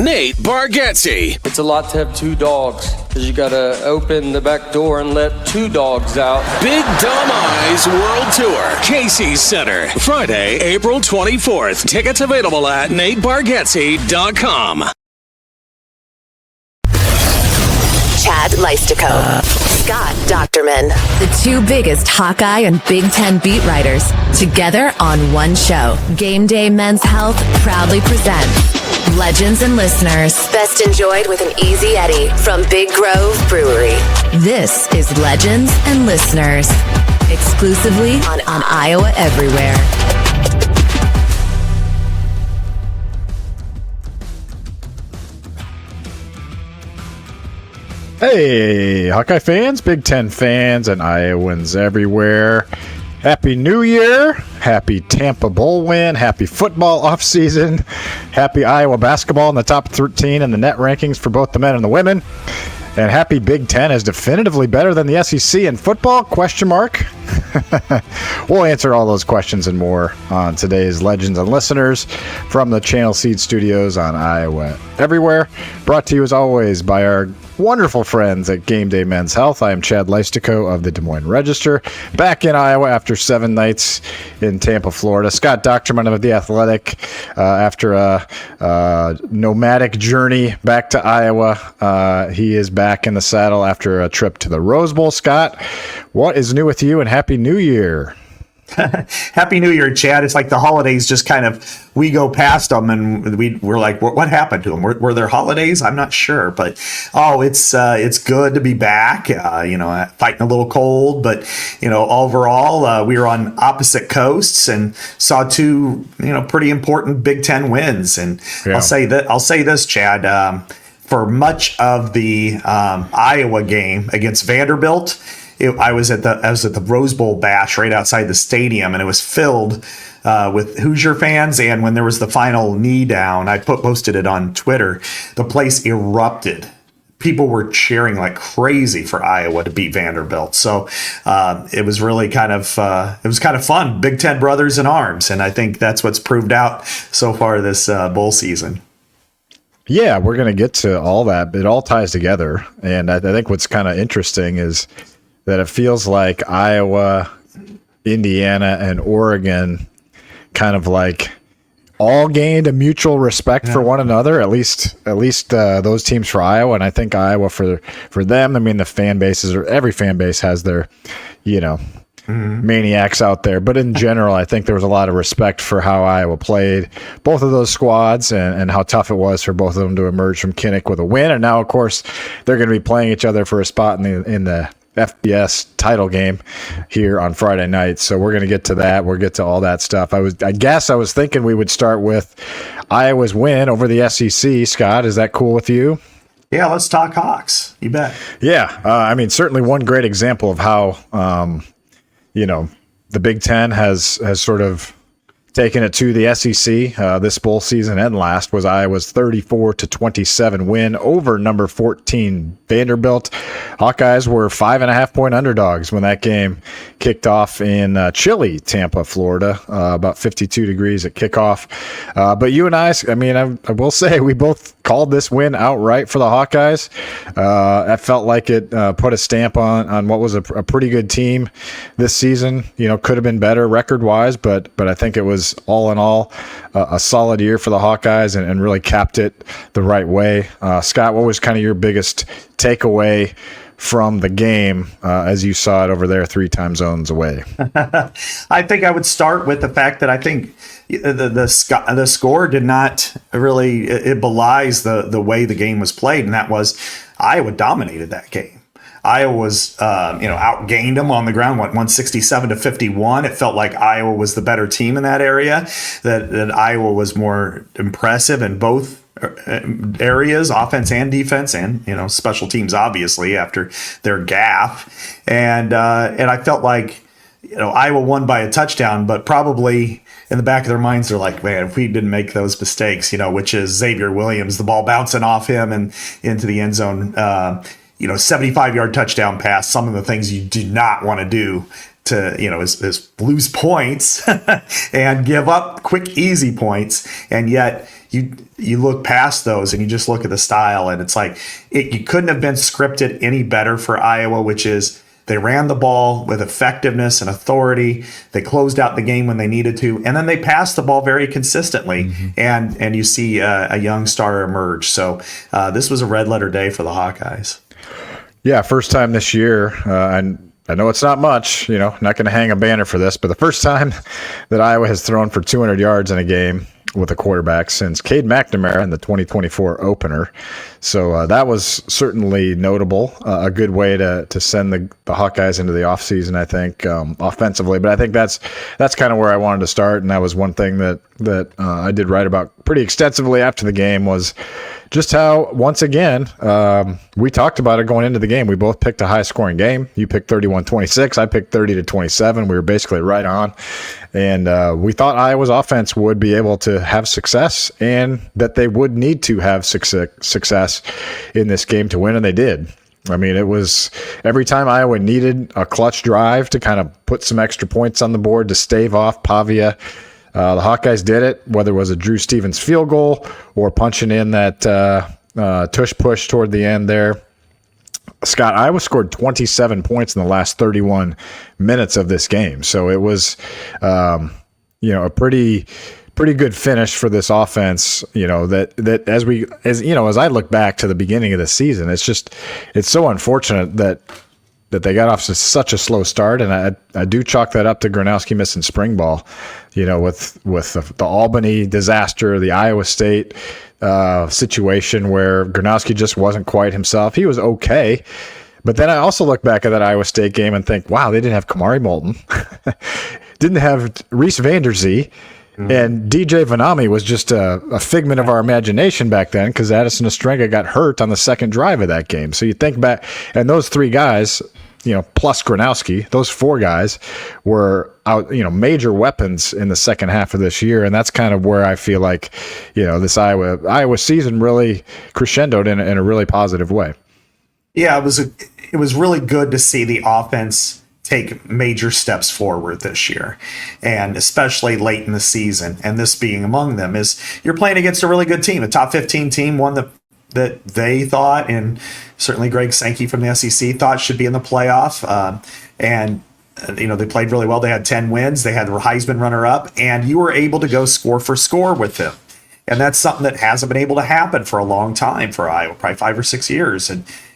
Nate Bargatze. It's a lot to have two dogs, because you got to open the back door and let two dogs out. Big Dumb Eyes World Tour, Casey's Center, Friday, April 24th. Tickets available at natebargatze.com. Chad Leistikow, Scott Dochterman, the two biggest Hawkeye and Big Ten beat writers, together on one show. GameDay Men's Health proudly presents Legends and Listeners. Best enjoyed with an easy Eddie from Big Grove Brewery. This is Legends and Listeners, exclusively on Iowa Everywhere. Hey, Hawkeye fans, Big Ten fans, and Iowans everywhere. Happy New Year. Happy Tampa Bowl win. Happy football offseason. Happy Iowa basketball in the top 13 in the net rankings for both the men and the women. And happy Big Ten is definitively better than the SEC in football? Question mark. We'll answer all those questions and more on today's Legends and Listeners from the Channel Seed Studios on Iowa Everywhere. Brought to you as always by our wonderful friends at GameDay Men's Health. I am Chad Leistikow of the Des Moines Register, back in Iowa after 7 nights in Tampa, Florida. Scott Dochterman of The Athletic, after a nomadic journey back to Iowa. He is back in the saddle after a trip to the Rose Bowl. Scott, what is new with you, and Happy New Year? Happy New Year, Chad. It's like the holidays just kind of, we go past them and we're like, what happened to them? Were there holidays? I'm not sure, but it's good to be back. Fighting a little cold, but overall we were on opposite coasts and saw two pretty important Big Ten wins. And yeah. I'll say this, Chad. For much of the Iowa game against Vanderbilt, I was at the Rose Bowl bash right outside the stadium, and it was filled with Hoosier fans. And when there was the final knee down, I posted it on Twitter. The place erupted. People were cheering like crazy for Iowa to beat Vanderbilt. So it was really kind of fun. Big Ten brothers in arms, and I think that's what's proved out so far this bowl season. Yeah, we're going to get to all that. It all ties together, and I think what's kind of interesting is that it feels like Iowa, Indiana, and Oregon kind of like all gained a mutual respect for one another, at least those teams for Iowa. And I think Iowa for them, I mean, the fan bases, or every fan base has their, maniacs out there. But in general, I think there was a lot of respect for how Iowa played both of those squads and how tough it was for both of them to emerge from Kinnick with a win. And now, of course, they're going to be playing each other for a spot in the FBS title game here on Friday night. So we're going to get to that. We'll get to all that stuff. I guess I was thinking we would start with Iowa's win over the SEC. Scott, is that cool with you? Yeah, let's talk Hawks. You bet. Yeah. Certainly one great example of how, the Big Ten has sort of taken it to the SEC this bowl season and last was Iowa's 34-27 win over number 14 Vanderbilt. Hawkeyes were 5.5-point underdogs when that game kicked off in chilly Tampa, Florida, about 52 degrees at kickoff. But you and I will say we both called this win outright for the Hawkeyes. I felt like it put a stamp on what was a pretty good team this season. Could have been better record-wise, but I think it was all in all a solid year for the Hawkeyes and really capped it the right way. Scott, what was kind of your biggest takeaway from the game as you saw it over there 3 time zones away? I think I would start with the fact that I think the score did not really, it belies the way the game was played, and that was Iowa dominated that game. Iowa was, outgained them on the ground, 167-51. It felt like Iowa was the better team in that area, that Iowa was more impressive in both areas, offense and defense, and special teams, obviously, after their gaffe. And I felt like Iowa won by a touchdown, but probably in the back of their minds they're like, man, if we didn't make those mistakes, which is Xavier Williams, the ball bouncing off him and into the end zone, 75-yard touchdown pass, some of the things you do not want to do is lose points and give up quick, easy points. And yet you look past those and you just look at the style, and it's like you couldn't have been scripted any better for Iowa, which is they ran the ball with effectiveness and authority. They closed out the game when they needed to, and then they passed the ball very consistently. And you see a young star emerge. So this was a red letter day for the Hawkeyes. Yeah, first time this year, and I know it's not much, not going to hang a banner for this, but the first time that Iowa has thrown for 200 yards in a game with a quarterback since Cade McNamara in the 2024 opener. So that was certainly notable, a good way to send the Hawkeyes into the offseason, I think, offensively. But I think that's kind of where I wanted to start, and that was one thing that I did write about pretty extensively after the game was just how, once again, we talked about it going into the game. We both picked a high-scoring game. You picked 31-26. I picked 30-27. We were basically right on. And we thought Iowa's offense would be able to have success and that they would need to have success in this game to win, and they did. I mean, it was every time Iowa needed a clutch drive to kind of put some extra points on the board to stave off Pavia. The Hawkeyes did it, whether it was a Drew Stevens field goal or punching in that tush push toward the end there. Scott, Iowa scored 27 points in the last 31 minutes of this game. So it was, a pretty good finish for this offense. That as I look back to the beginning of the season, it's so unfortunate that they got off to such a slow start, and I do chalk that up to Gronowski missing spring ball, with the Albany disaster, the Iowa State situation where Gronowski just wasn't quite himself. He was okay, but then I also look back at that Iowa State game and think, wow, they didn't have Kamari Moulton, didn't have Reese Vanderzee, and DJ Vanami was just a figment of our imagination back then because Addison Ostrenga got hurt on the second drive of that game. So you think back, and those three guys, plus Gronowski, those four guys were out, major weapons in the second half of this year. And that's kind of where I feel like, this Iowa season really crescendoed in a really positive way. Yeah, it was really good to see the offense take major steps forward this year, and especially late in the season. And this being among them is you're playing against a really good team, a top 15 team, one that they thought, and certainly Greg Sankey from the SEC thought should be in the playoff. They played really well. They had 10 wins. They had the Heisman runner up, and you were able to go score for score with them. And that's something that hasn't been able to happen for a long time for Iowa, probably 5 or 6 years.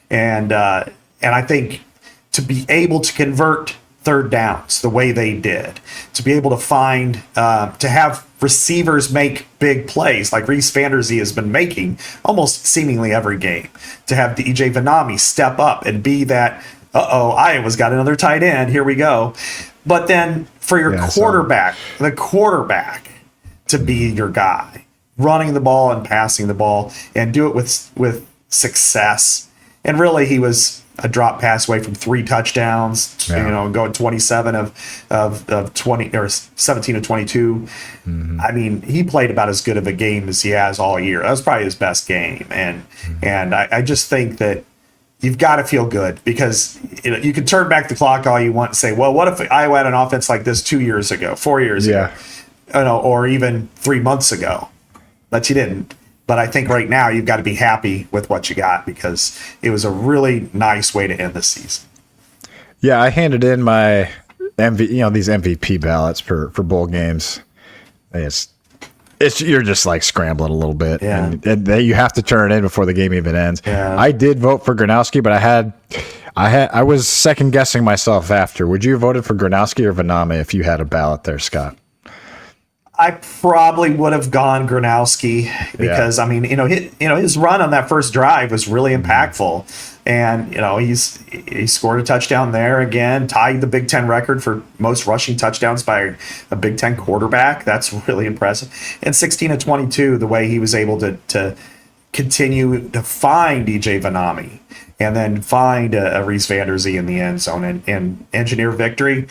And I think to be able to convert third downs the way they did, to be able to find, to have receivers make big plays like Reese Vanderzee has been making almost seemingly every game, to have DJ Vanami step up and be that, Iowa's got another tight end, here we go. But then for your quarterback to be your guy, running the ball and passing the ball and do it with success. And really he was a drop pass away from 3 touchdowns, going 27 of 20 or 17 of 22. Mm-hmm. I mean, he played about as good of a game as he has all year. That was probably his best game. And I just think that you've got to feel good because you can turn back the clock all you want and say, well, what if Iowa had an offense like this 2 years ago, 4 years ago, or even 3 months ago, but you didn't. But I think right now you've got to be happy with what you got because it was a really nice way to end the season. Yeah, I handed in my these MVP ballots for bowl games. It's you're just like scrambling a little bit, and you have to turn it in before the game even ends. Yeah. I did vote for Gronowski, but I was second guessing myself after. Would you have voted for Gronowski or Vaname if you had a ballot there, Scott? I probably would have gone Gronowski because his run on that first drive was really impactful, and he scored a touchdown there again, tied the Big Ten record for most rushing touchdowns by a Big Ten quarterback. That's really impressive. And 16 of 22, the way he was able to continue to find DJ Vanami and then find a Reese Vanderzee in the end zone and engineer victory.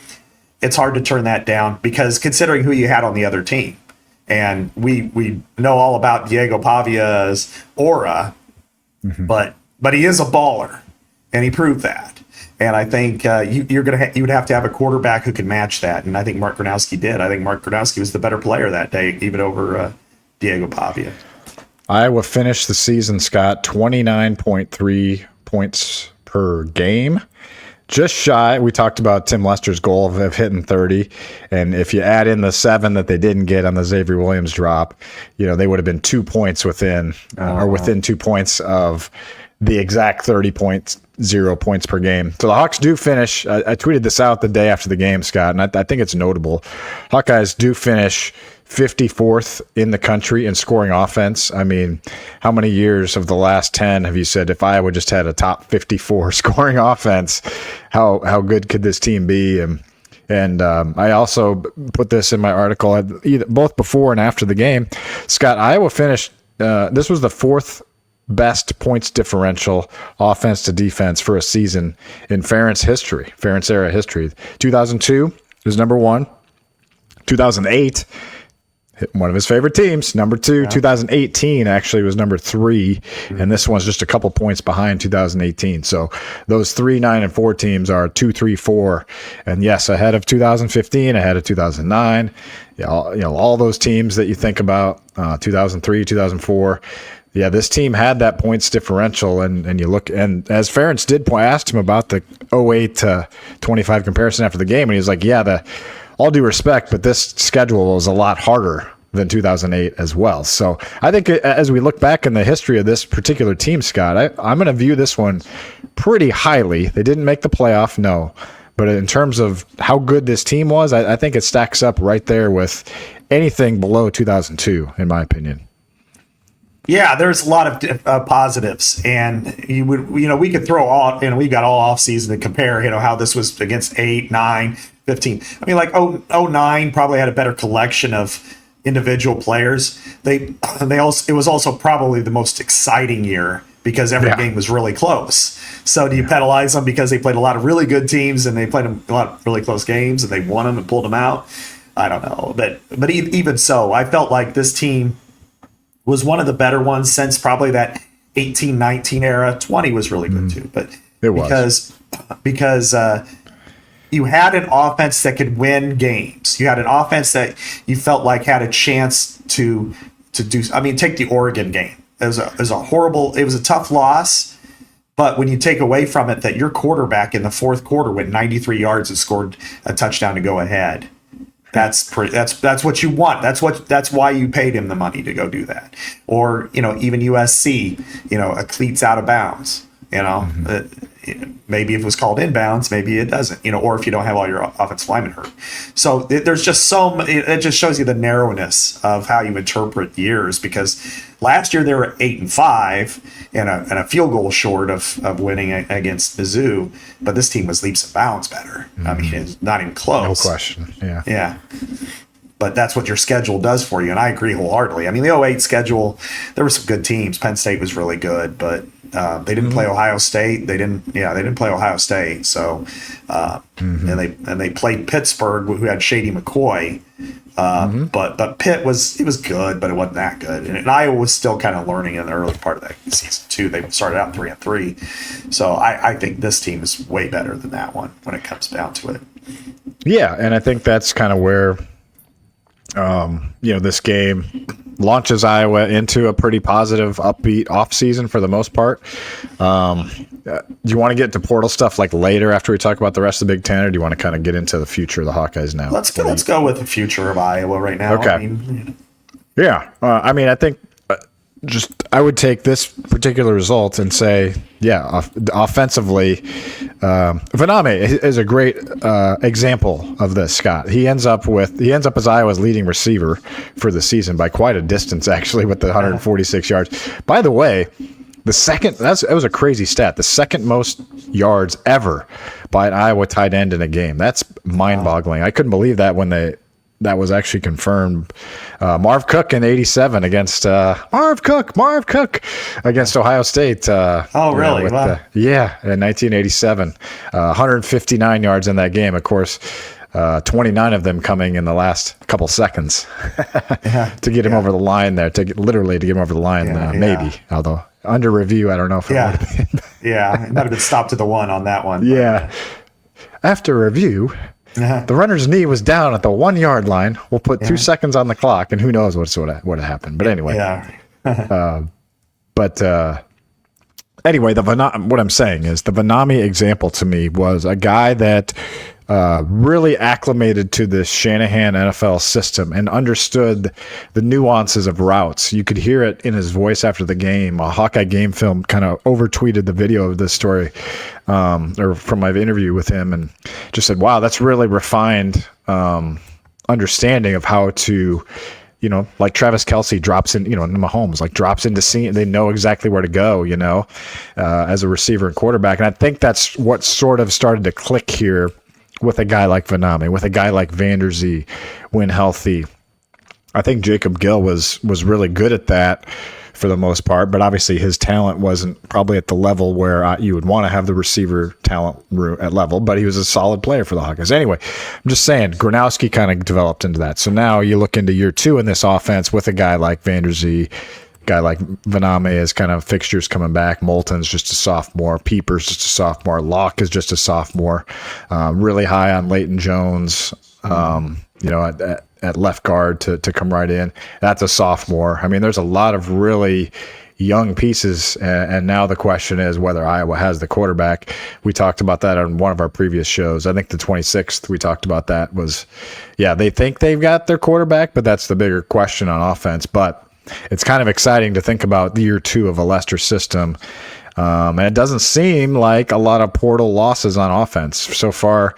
It's hard to turn that down because considering who you had on the other team, and we know all about Diego Pavia's aura, but he is a baller, and he proved that. And I think you would have to have a quarterback who could match that. And I think Mark Gronowski did. I think Mark Gronowski was the better player that day, even over Diego Pavia. Iowa finished the season, Scott, 29.3 points per game. Just shy. We talked about Tim Lester's goal of hitting 30. And if you add in the 7 that they didn't get on the Xavier Williams drop, they would have been 2 points within 2 points of the exact 30.0 points per game. So the Hawks do finish. I tweeted this out the day after the game, Scott, and I think it's notable. Hawkeyes do finish 54th in the country in scoring offense. I mean, how many years of the last 10 have you said, if Iowa just had a top 54 scoring offense, how good could this team be? And I also put this in my article, both before and after the game. Scott, Iowa finished, this was the 4th best points differential offense to defense for a season in Ferentz era history. 2002 was number 1. 2008, one of his favorite teams, number 2. Yeah. 2018 actually was number 3, and this one's just a couple points behind 2018. So those 3, 9, and 4 teams are 2, 3, 4, and yes, ahead of 2015, ahead of 2009. All those teams that you think about, 2003, 2004. Yeah, this team had that points differential, and you look, and as Ferentz did point, I asked him about the 08 to 25 comparison after the game, and he was like, yeah, all due respect, but this schedule was a lot harder than 2008 as well. So I think as we look back in the history of this particular team, Scott, I'm going to view this one pretty highly. They didn't make the playoff, no, but in terms of how good this team was, I think it stacks up right there with anything below 2002, in my opinion. Yeah, there's a lot of positives, and we could throw all, we got all off season to compare, how this was against 8, 9, 15. I mean, like 09 probably had a better collection of individual players. It was also probably the most exciting year because every game was really close. So do you penalize them because they played a lot of really good teams and they played a lot of really close games and they won them and pulled them out? I don't know, but even so, I felt like this team was one of the better ones since probably that 18-19 era. 20 was really good too, but it was because you had an offense that could win games. You had an offense that you felt like had a chance to do. I mean, take the Oregon game. It was a tough loss, but when you take away from it that your quarterback in the 4th quarter went 93 yards and scored a touchdown to go ahead. That's what you want. That's why you paid him the money to go do that. Or, even USC, a cleats out of bounds, maybe if it was called inbounds, maybe it doesn't, or if you don't have all your offensive linemen hurt. So there's just so many, it just shows you the narrowness of how you interpret years, because last year they were 8-5 and a field goal short of winning against Mizzou, but this team was leaps and bounds better. I mean, it's not even close. No question. Yeah. But that's what your schedule does for you, and I agree wholeheartedly. I mean, the 08 schedule, there were some good teams. Penn State was really good, but they didn't play Ohio State. They didn't play Ohio State. So, and they played Pittsburgh, who had Shady McCoy. But Pitt was good, but it wasn't that good. And Iowa was still kind of learning in the early part of that season too. They started out 3-3. So I think this team is way better than that one when it comes down to it. Yeah, and I think that's kind of where this game launches Iowa into a pretty positive, upbeat offseason for the most part. Do you want to get into portal stuff like later after we talk about the rest of the Big Ten, or do you want to kind of get into the future of the Hawkeyes now? Let's go with the future of Iowa right now. Okay. I think I would take this particular result and say, offensively, Vaname is a great example of this, Scott. He ends up as Iowa's leading receiver for the season by quite a distance, actually, with the 146 yards. By the way, that was a crazy stat. The second most yards ever by an Iowa tight end in a game. That's mind-boggling. I couldn't believe that when that was actually confirmed. Marv Cook in 87 against Marv Cook against Ohio State. Really? Wow. In 1987. 159 yards in that game. Of course, 29 of them coming in the last couple seconds to get him over the line there, literally to get him over the line, maybe. Although Under review, I don't know if it would have been. Yeah, it might have been stopped to the 1 on that one. Yeah. After review, the runner's knee was down at the 1 yard line. We'll put 2 seconds on the clock, and who knows what would have happened. But anyway. Yeah. Anyway, what I'm saying is the Vanami example to me was a guy that really acclimated to this Shanahan NFL system and understood the nuances of routes. You could hear it in his voice after the game. A Hawkeye Game Film kind of over-tweeted the video of this story or from my interview with him and just said, wow, that's really refined understanding of how to, like Travis Kelce drops in, Mahomes, like drops into scene. They know exactly where to go, as a receiver and quarterback. And I think that's what sort of started to click here with a guy like Vanami, with a guy like Vanderzee when healthy. I think Jacob Gill was really good at that for the most part, but obviously his talent wasn't probably at the level where you would want to have the receiver talent at level, but he was a solid player for the Hawkeyes. Anyway, I'm just saying, Gronowski kind of developed into that. So now you look into year 2 in this offense with a guy like Vanderzee, guy like Vaname as kind of fixtures coming back. Moulton's just a sophomore. Peeper's just a sophomore. Locke is just a sophomore. Really high on Leighton Jones, at left guard to come right in. That's a sophomore. I mean, there's a lot of really young pieces, and now the question is whether Iowa has the quarterback. We talked about that on one of our previous shows. I think the 26th we talked about that was, they think they've got their quarterback, but that's the bigger question on offense. But it's kind of exciting to think about the year 2 of a Lester system. And it doesn't seem like a lot of portal losses on offense. So far,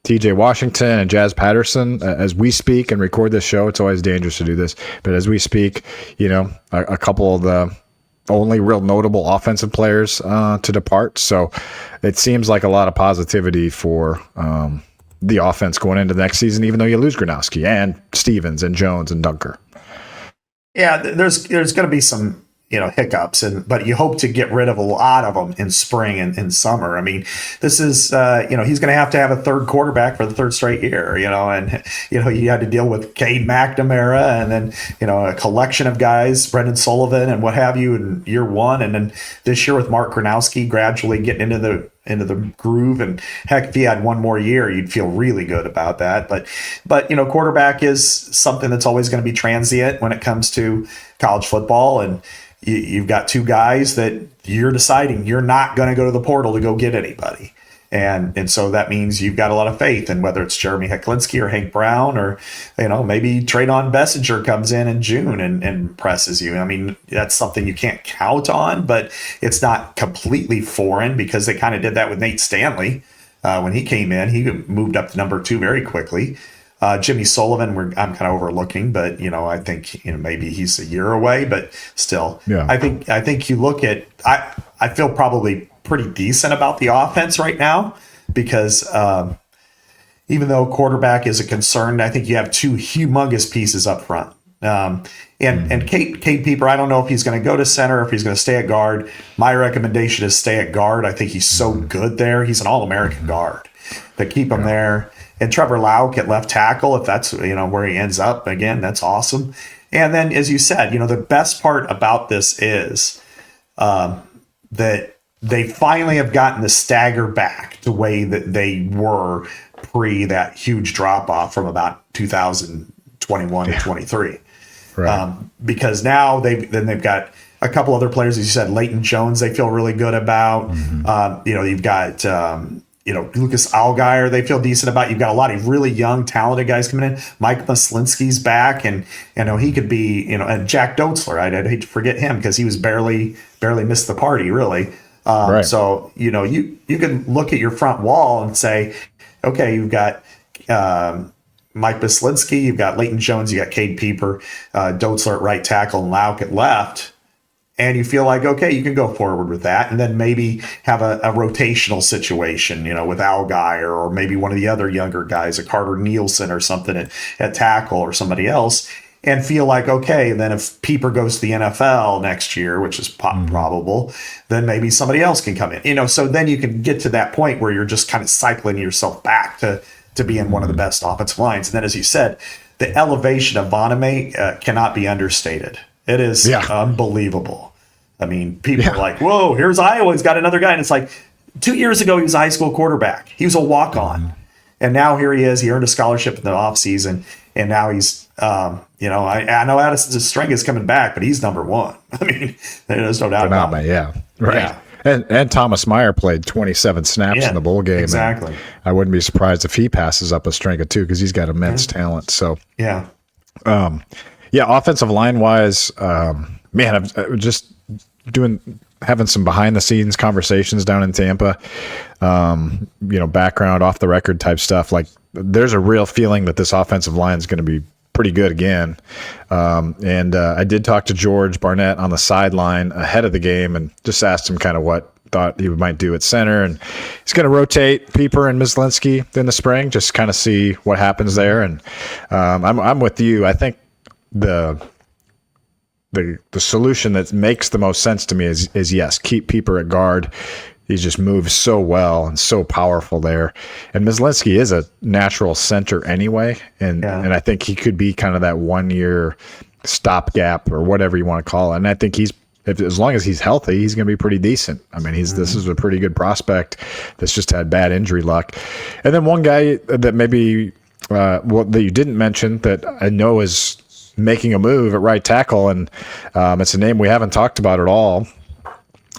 TJ Washington and Jazz Patterson, as we speak and record this show, it's always dangerous to do this, but as we speak, a couple of the only real notable offensive players to depart. So it seems like a lot of positivity for the offense going into the next season, even though you lose Gronowski and Stevens and Jones and Dunker. Yeah, there's going to be some hiccups, but you hope to get rid of a lot of them in spring and summer. I mean, this is he's going to have a third quarterback for the third straight year. And you had to deal with Cade McNamara and then a collection of guys, Brendan Sullivan and what have you in year 1, and then this year with Mark Gronowski gradually getting into the groove. And heck, if he had one more year, you'd feel really good about that. But quarterback is something that's always going to be transient when it comes to college football. And you've got 2 guys that you're deciding you're not going to go to the portal to go get anybody. And so that means you've got a lot of faith in whether it's Jeremy Hecklinski or Hank Brown or, maybe Traydon Bessinger comes in June and impresses you. I mean, that's something you can't count on, but it's not completely foreign because they kind of did that with Nate Stanley. When he came in, he moved up to number 2 very quickly. Jimmy Sullivan, I'm kind of overlooking, but I think maybe he's a year away, but still, I think you look at I feel probably pretty decent about the offense right now because even though quarterback is a concern, I think you have 2 humongous pieces up front. And Cade Peeper, I don't know if he's going to go to center or if he's going to stay at guard. My recommendation is stay at guard. I think he's so good there. He's an All-American guard. They keep him there. And Trevor Lauck at left tackle, if that's where he ends up, again, that's awesome. And then, as you said, the best part about this is that they finally have gotten the stagger back the way that they were pre that huge drop off from about 2021 to 23. Right. Because now they've got a couple other players, as you said, Leighton Jones, they feel really good about. You've got Lucas Allgaier, they feel decent about. You've got a lot of really young, talented guys coming in. Mike Maslinski's back, and he could be, and Jack Dotzler. I'd hate to forget him because he was barely missed the party, really. Right. So you can look at your front wall and say, okay, you've got Mike Maslinski, you've got Leighton Jones, you got Cade Peeper, Dotzler at right tackle, and Lauck at left. And you feel like, okay, you can go forward with that and then maybe have a rotational situation, with Allgaier or maybe one of the other younger guys, a Carter Nielsen or something at tackle or somebody else, and feel like, okay, then if Peeper goes to the NFL next year, which is probable, then maybe somebody else can come in. So then you can get to that point where you're just kind of cycling yourself back to being one of the best offensive lines. And then, as you said, the elevation of Vaname cannot be understated. It is unbelievable. I mean, people are like, whoa, here's Iowa. He's got another guy. And it's like 2 years ago, he was a high school quarterback. He was a walk-on. And now here he is. He earned a scholarship in the offseason. And now he's, I know Addison String is coming back, but he's number one. I mean, there's no doubt about it. Yeah, right. Yeah. And Thomas Meyer played 27 snaps in the bowl game. Exactly. I wouldn't be surprised if he passes up a Stringa too, because he's got immense talent. So offensive line wise, I'm just having some behind the scenes conversations down in Tampa. Background off the record type stuff. Like, there's a real feeling that this offensive line is going to be pretty good again. I did talk to George Barnett on the sideline ahead of the game and just asked him kind of what thought he might do at center. And he's going to rotate Pieper and Myslinski in the spring, just kind of see what happens there. And I'm with you. I think the solution that makes the most sense to me is yes, keep Pieper at guard. He just moves so well and so powerful there. And Myslinski is a natural center anyway. And I think he could be kind of that 1 year stopgap or whatever you want to call it. And I think as long as he's healthy, he's going to be pretty decent. I mean, this is a pretty good prospect that's just had bad injury luck. And then one guy that maybe that you didn't mention that I know is making a move at right tackle, and it's a name we haven't talked about at all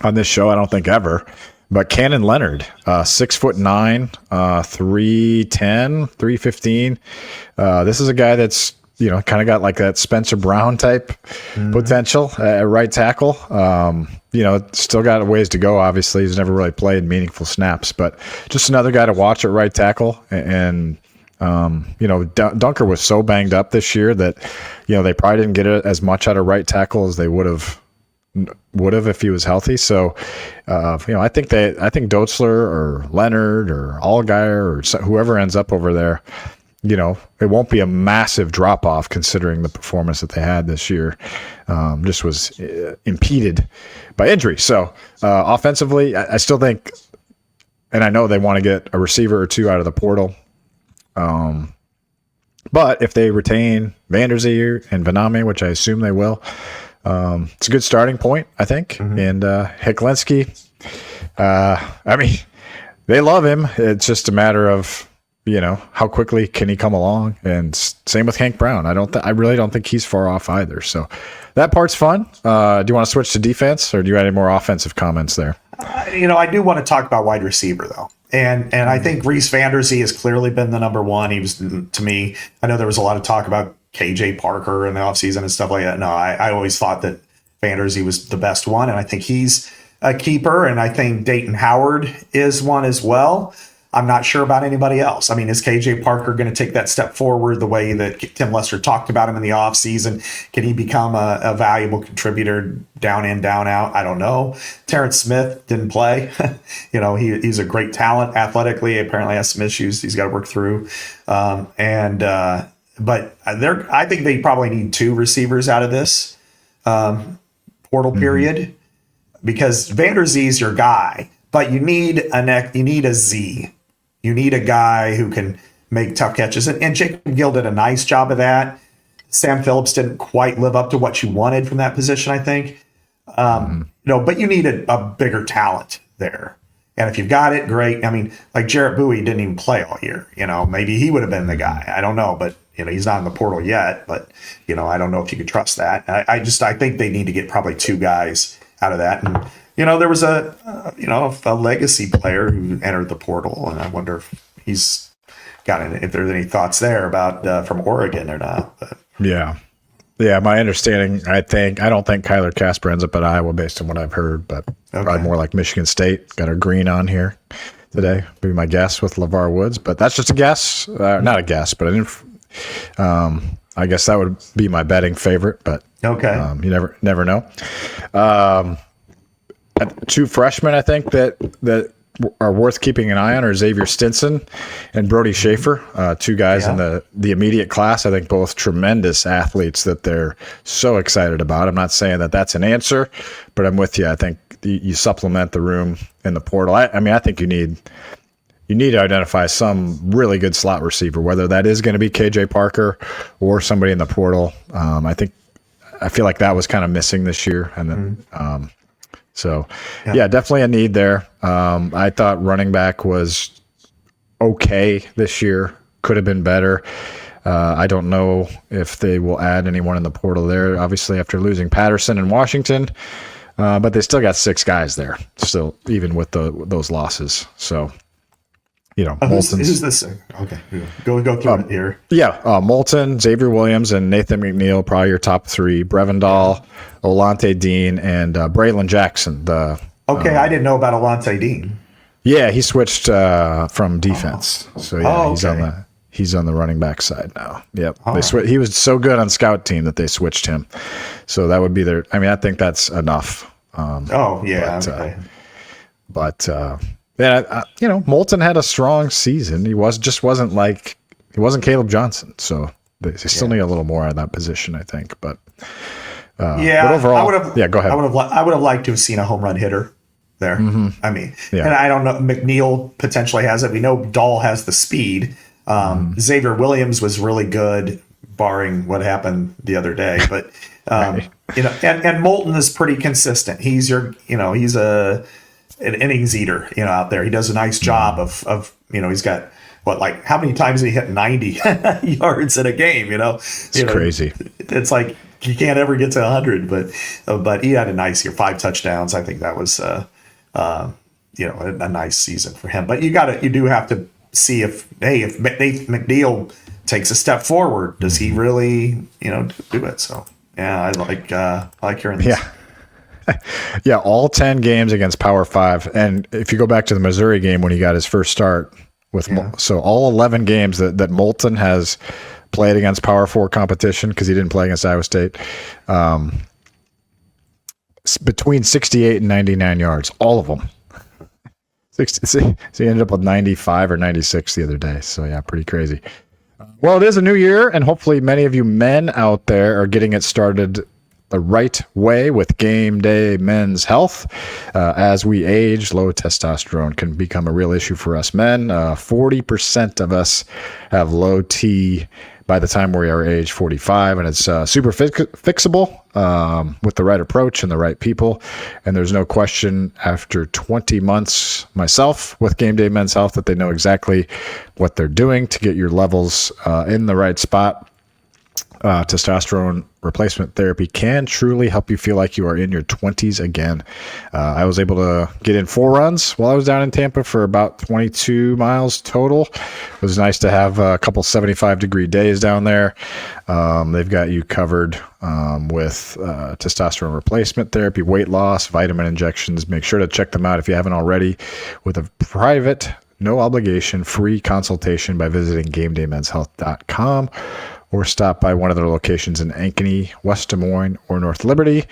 on this show, I don't think ever. But Cannon Leonard, 6'9", 310, 315. This is a guy that's, kind of got like that Spencer Brown type potential at right tackle. Still got a ways to go, obviously. He's never really played meaningful snaps, but just another guy to watch at right tackle. And Dunker was so banged up this year that, they probably didn't get as much out of right tackle as they would have if he was healthy. So, I think Dotzler or Leonard or Allgaier or whoever ends up over there, it won't be a massive drop off considering the performance that they had this year. Just was impeded by injury. So, offensively, I still think, and I know they want to get a receiver or two out of the portal. But if they retain Vanderzee and Vaname, which I assume they will, it's a good starting point, I think. And Heklinski, they love him. It's just a matter of, how quickly can he come along? And same with Hank Brown. I really don't think he's far off either. So that part's fun. Do you want to switch to defense, or do you have any more offensive comments there? I do want to talk about wide receiver though. And I think Reese Vanderzee has clearly been the number one. He was, to me, I know there was a lot of talk about KJ Parker in the offseason and stuff like that. No, I always thought that Vanderzee was the best one, and I think he's a keeper, and I think Dayton Howard is one as well. I'm not sure about anybody else. I mean, is KJ Parker going to take that step forward the way that Tim Lester talked about him in the offseason? Can he become a valuable contributor down in, down out? I don't know. Terrence Smith didn't play. He's a great talent athletically. Apparently has some issues he's got to work through. But I think they probably need two receivers out of this portal period, because Vanderzee's your guy, but you need a Z. You need a guy who can make tough catches. And Jacob Gill did a nice job of that. Sam Phillips didn't quite live up to what you wanted from that position, I think. But you need a bigger talent there. And if you've got it, great. I mean, like Jarrett Bowie didn't even play all year. Maybe he would have been the guy. I don't know, but he's not in the portal yet. But I don't know if you could trust that. I think they need to get probably two guys out of that. And there was a legacy player who entered the portal, and I wonder if he's if there's any thoughts there about from Oregon or not. But. Yeah. My understanding, I don't think Kyler Casper ends up at Iowa based on what I've heard, but probably more like Michigan State. Got a green on here today. Be my guess with LeVar Woods, but that's just a guess. Not a guess, but I guess that would be my betting favorite. But you never know. Two freshmen, I think that are worth keeping an eye on are Xavier Stinson and Brody Schaefer, two guys in the immediate class. I think both tremendous athletes that they're so excited about. I'm not saying that that's an answer, but I'm with you. I think you supplement the room in the portal. I think you need to identify some really good slot receiver, whether that is going to be KJ Parker or somebody in the portal. I feel like that was kind of missing this year, and then So, yeah, definitely a need there. I thought running back was okay this year. Could have been better. I don't know if they will add anyone in the portal there, obviously, after losing Patterson and Washington. But they still got 6 guys there, still, even with those losses. So, who's this? Okay, go through it here. Yeah, Moulton, Xavier Williams, and Nathan McNeil, probably your top 3. Brevendal, Olante Dean, and Braylon Jackson. I didn't know about Olante Dean. Yeah, he switched from defense. So yeah, he's on the running back side now. Yep. He was so good on scout team that they switched him. So that would be their. I mean, I think that's enough. Okay. Moulton had a strong season. He wasn't Caleb Johnson. So they still need a little more on that position, I think. But overall, go ahead. I would have liked to have seen a home run hitter there. Mm-hmm. I mean, and I don't know. McNeil potentially has it. We know Dahl has the speed. Xavier Williams was really good, barring what happened the other day. But right. And Moulton is pretty consistent. He's he's an innings eater. Out there, he does a nice job of he's got how many times did he hit 90 yards in a game? It's crazy. It's like you can't ever get to 100, but he had a nice year, 5 touchdowns. I think that was a nice season for him. But you do have to see if Nathan McNeil takes a step forward, does he really do it? So yeah, I like hearing this. Yeah, all 10 games against Power 5, and if you go back to the Missouri game when he got his first start so all 11 games that Moulton has played against Power 4 competition, because he didn't play against Iowa State, between 68 and 99 yards, all of them. So he ended up with 95 or 96 the other day. So yeah, pretty crazy. Well, it is a new year, and hopefully many of you men out there are getting it started the right way with GameDay Men's Health. As we age, low testosterone can become a real issue for us men. 40% of us have low T by the time we are age 45, and it's super fixable with the right approach and the right people. And there's no question after 20 months myself with GameDay Men's Health that they know exactly what they're doing to get your levels in the right spot. Testosterone replacement therapy can truly help you feel like you are in your 20s again. I was able to get in 4 runs while I was down in Tampa for about 22 miles total. It was nice to have a couple 75-degree days down there. They've got you covered with testosterone replacement therapy, weight loss, vitamin injections. Make sure to check them out if you haven't already with a private, no obligation, free consultation by visiting GameDayMen'sHealth.com. or stop by one of their locations in Ankeny, West Des Moines, or North Liberty,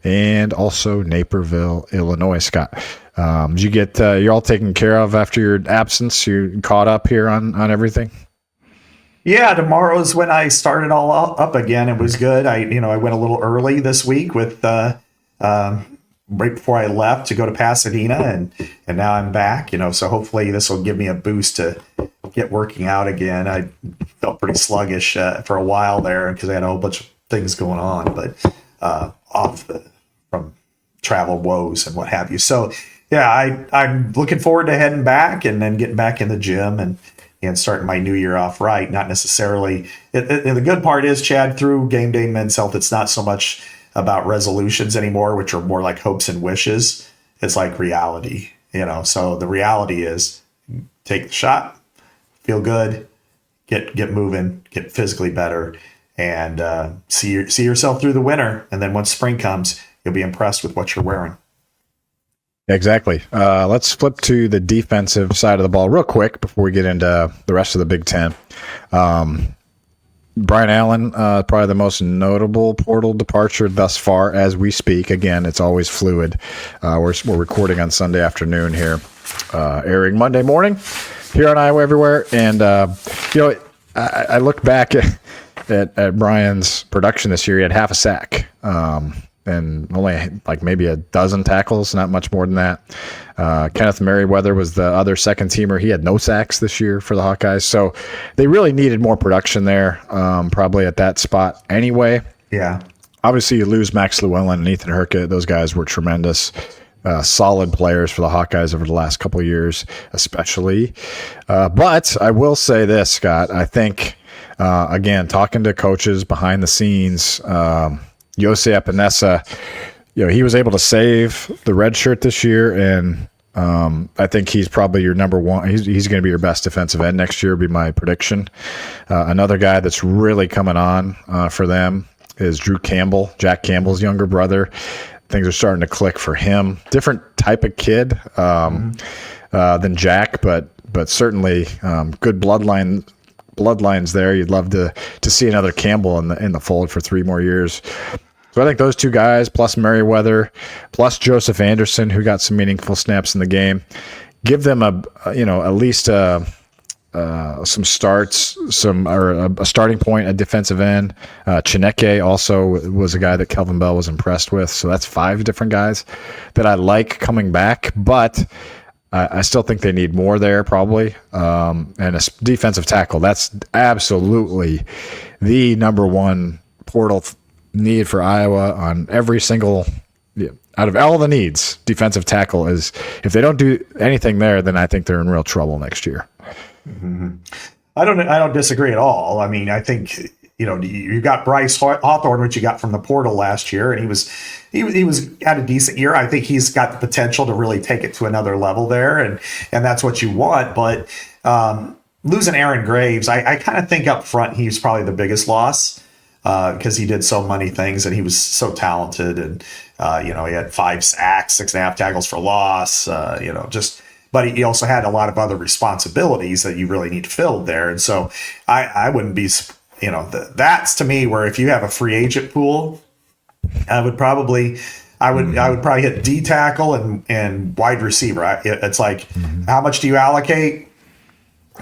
and also Naperville, Illinois. Scott, did you get you're all taken care of after your absence? You caught up here on everything? Yeah, tomorrow's when I started all up again. It was good. I went a little early this week with right before I left to go to Pasadena, and now I'm back. So hopefully this will give me a boost to get working out again. I felt pretty sluggish for a while there because I had a whole bunch of things going on, but from travel woes and what have you. So yeah, I'm looking forward to heading back and then getting back in the gym and starting my new year off right. Not necessarily. And the good part is, Chad, through GameDay Men's Health, it's not so much about resolutions anymore, which are more like hopes and wishes. It's like reality, So the reality is take the shot, feel good, get moving, get physically better, and see yourself through the winter. And then once spring comes, you'll be impressed with what you're wearing. Exactly. Let's flip to the defensive side of the ball real quick before we get into the rest of the Big Ten. Brian Allen, probably the most notable portal departure thus far as we speak. Again, it's always fluid. We're recording on Sunday afternoon here, airing Monday morning here on Iowa Everywhere. And, I look back at Brian's production this year. He had half a sack and only maybe a dozen tackles, not much more than that. Kenneth Merriweather was the other second teamer. He had no sacks this year for the Hawkeyes. So they really needed more production there, probably at that spot anyway. Yeah. Obviously, you lose Max Llewellyn and Ethan Hurkett. Those guys were tremendous. solid players for the Hawkeyes over the last couple of years, especially. But I will say this, Scott. I think, again, talking to coaches behind the scenes, Yossi Epinesa, he was able to save the red shirt this year, and I think he's probably your number one. He's going to be your best defensive end next year, would be my prediction. Another guy that's really coming on for them is Drew Campbell, Jack Campbell's younger brother. Things are starting to click for him. Different type of kid than Jack, but certainly good bloodlines there. You'd love to see another Campbell in the fold for 3 more years. So I think those 2 guys, plus Merriweather, plus Joseph Anderson, who got some meaningful snaps in the game, give them at least some starts, a starting point at defensive end. Chineke also was a guy that Kelvin Bell was impressed with. So that's 5 different guys that I like coming back, but I still think they need more there probably. And a defensive tackle, that's absolutely the number one portal need for Iowa on every single out of all the needs. Defensive tackle is, if they don't do anything there, then I think they're in real trouble next year. Mm-hmm. I don't disagree at all. I mean, I think you got Bryce Hawthorne, which you got from the portal last year, and he was had a decent year. I think he's got the potential to really take it to another level there, and that's what you want. But losing Aaron Graves, I kind of think up front he's probably the biggest loss. Because he did so many things and he was so talented, and he had 5 sacks, 6.5 tackles for loss, but he also had a lot of other responsibilities that you really need filled there. And so I wouldn't be, that's to me where if you have a free agent pool, I would probably hit D tackle and wide receiver. It's like, how much do you allocate?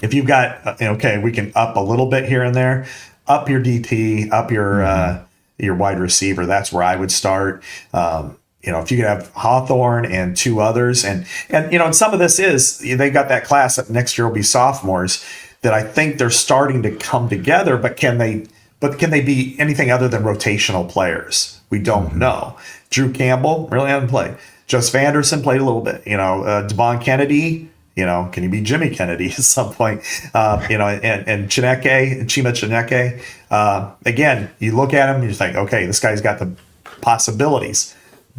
If you've got, we can up a little bit here and there. Up your DT, up your wide receiver. That's where I would start. If you could have Hawthorne and 2 others, and some of this is they got that class that next year will be sophomores that I think they're starting to come together. But can they be anything other than rotational players? We don't know. Drew Campbell really hasn't played. Joseph Anderson played a little bit. Devon Kennedy. Can he be Jimmy Kennedy at some point? And Chima Chineke. Again, you look at him, you think, okay, this guy's got the possibilities,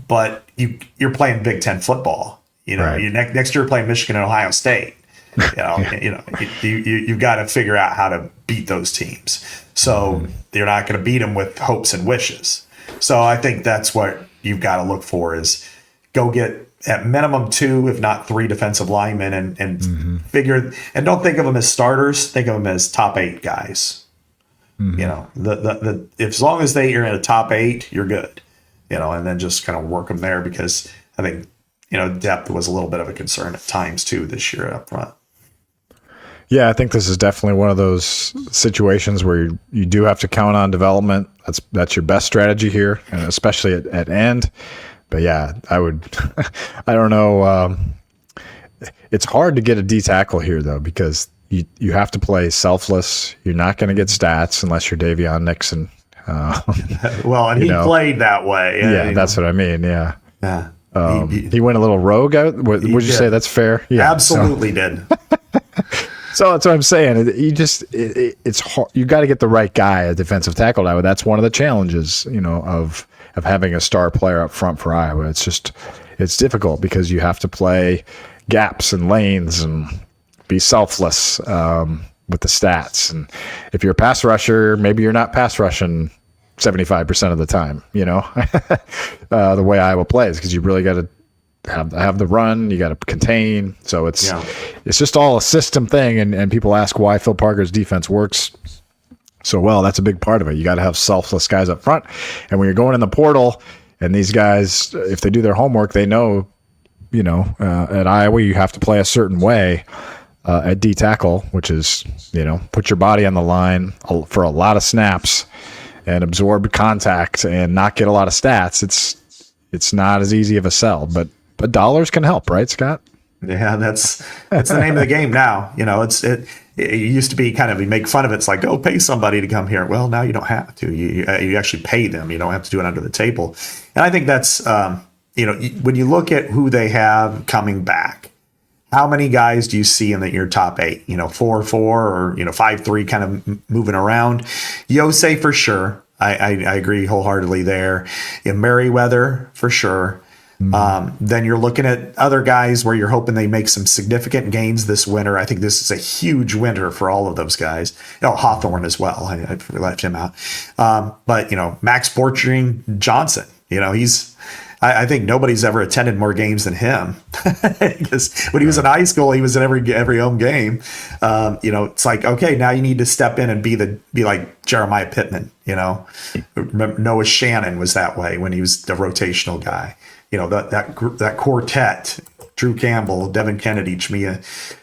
but you're playing Big Ten football. Right. Next year you're playing Michigan and Ohio State. You've got to figure out how to beat those teams. So you're not going to beat them with hopes and wishes. So I think that's what you've got to look for is go get at minimum 2, if not 3 defensive linemen and figure, and don't think of them as starters, think of them as top 8 guys. If as long as you're in a top 8, you're good, and then just kind of work them there, because I think, depth was a little bit of a concern at times too this year up front. Yeah, I think this is definitely one of those situations where you do have to count on development. That's your best strategy here, and especially at end. But yeah, I would. I don't know. It's hard to get a D tackle here though, because you have to play selfless. You're not going to get stats unless you're Davion Nixon. Well, and he played that way. Yeah, that's what I mean. Yeah. Yeah. He went a little rogue out. Would you say that's fair? Yeah, absolutely did. So that's what I'm saying. It's hard. You got to get the right guy at defensive tackle now. That's one of the challenges, of having a star player up front for Iowa. It's difficult because you have to play gaps and lanes and be selfless with the stats. And if you're a pass rusher, maybe you're not pass rushing 75% of the time, the way Iowa plays, because you really got to have the run, you got to contain. So it's just all a system thing. And people ask why Phil Parker's defense works so well. That's a big part of it. You got to have selfless guys up front. And when you're going in the portal, and these guys, if they do their homework, they know, at Iowa, you have to play a certain way at D tackle, which is, put your body on the line for a lot of snaps and absorb contact and not get a lot of stats. It's not as easy of a sell, but dollars can help, right, Scott? Yeah, that's the name of the game now. It used to be kind of, you make fun of it. It's like, go pay somebody to come here. Well, now you don't have to. You actually pay them. You don't have to do it under the table. And I think that's when you look at who they have coming back, how many guys do you see in your top 8? 4-4 or 5-3, kind of moving around. Yosei for sure. I agree wholeheartedly there. Merriweather for sure. Then you're looking at other guys where you're hoping they make some significant gains this winter. I think this is a huge winter for all of those guys. Hawthorne as well. I left him out. But Max Borchering Johnson, I think nobody's ever attended more games than him, because when he was in high school, he was in every home game. It's like, okay, now you need to step in and be like Jeremiah Pittman. Remember, Noah Shannon was that way when he was the rotational guy. That quartet: Drew Campbell, Devin Kennedy, Chmia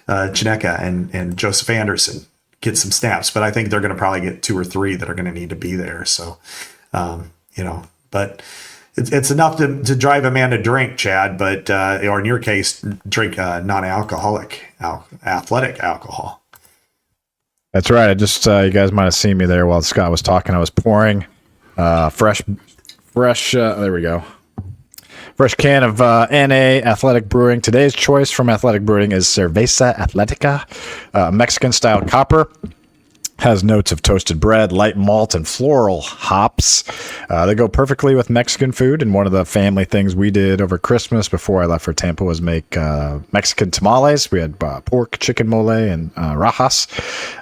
Chineka, and Joseph Anderson get some snaps. But I think they're going to probably get 2 or 3 that are going to need to be there. So, but. It's enough to drive a man to drink, Chad, but or in your case, drink non-alcoholic athletic alcohol. That's right. I just you guys might have seen me there while Scott was talking. I was pouring fresh. There we go. Fresh can of NA Athletic Brewing. Today's choice from Athletic Brewing is Cerveza Atletica, Mexican-style copper. Has notes of toasted bread, light malt, and floral hops. They go perfectly with Mexican food. And one of the family things we did over Christmas before I left for Tampa was make Mexican tamales. We had pork, chicken mole, and rajas.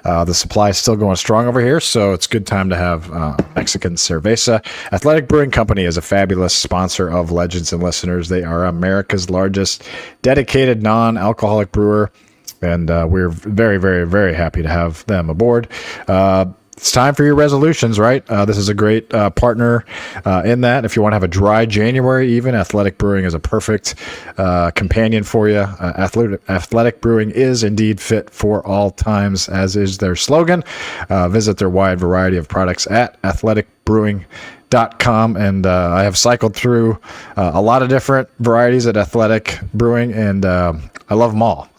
The supply is still going strong over here, so it's a good time to have Mexican cerveza. Athletic Brewing Company is a fabulous sponsor of Legends and Listeners. They are America's largest dedicated non-alcoholic brewer. And we're very, very, very happy to have them aboard. It's time for your resolutions, right? This is a great partner in that. If you want to have a dry January, even Athletic Brewing is a perfect companion for you. Athletic Brewing is indeed fit for all times, as is their slogan. Visit their wide variety of products at athleticbrewing.com, and I have cycled through a lot of different varieties at Athletic Brewing, and I love them all.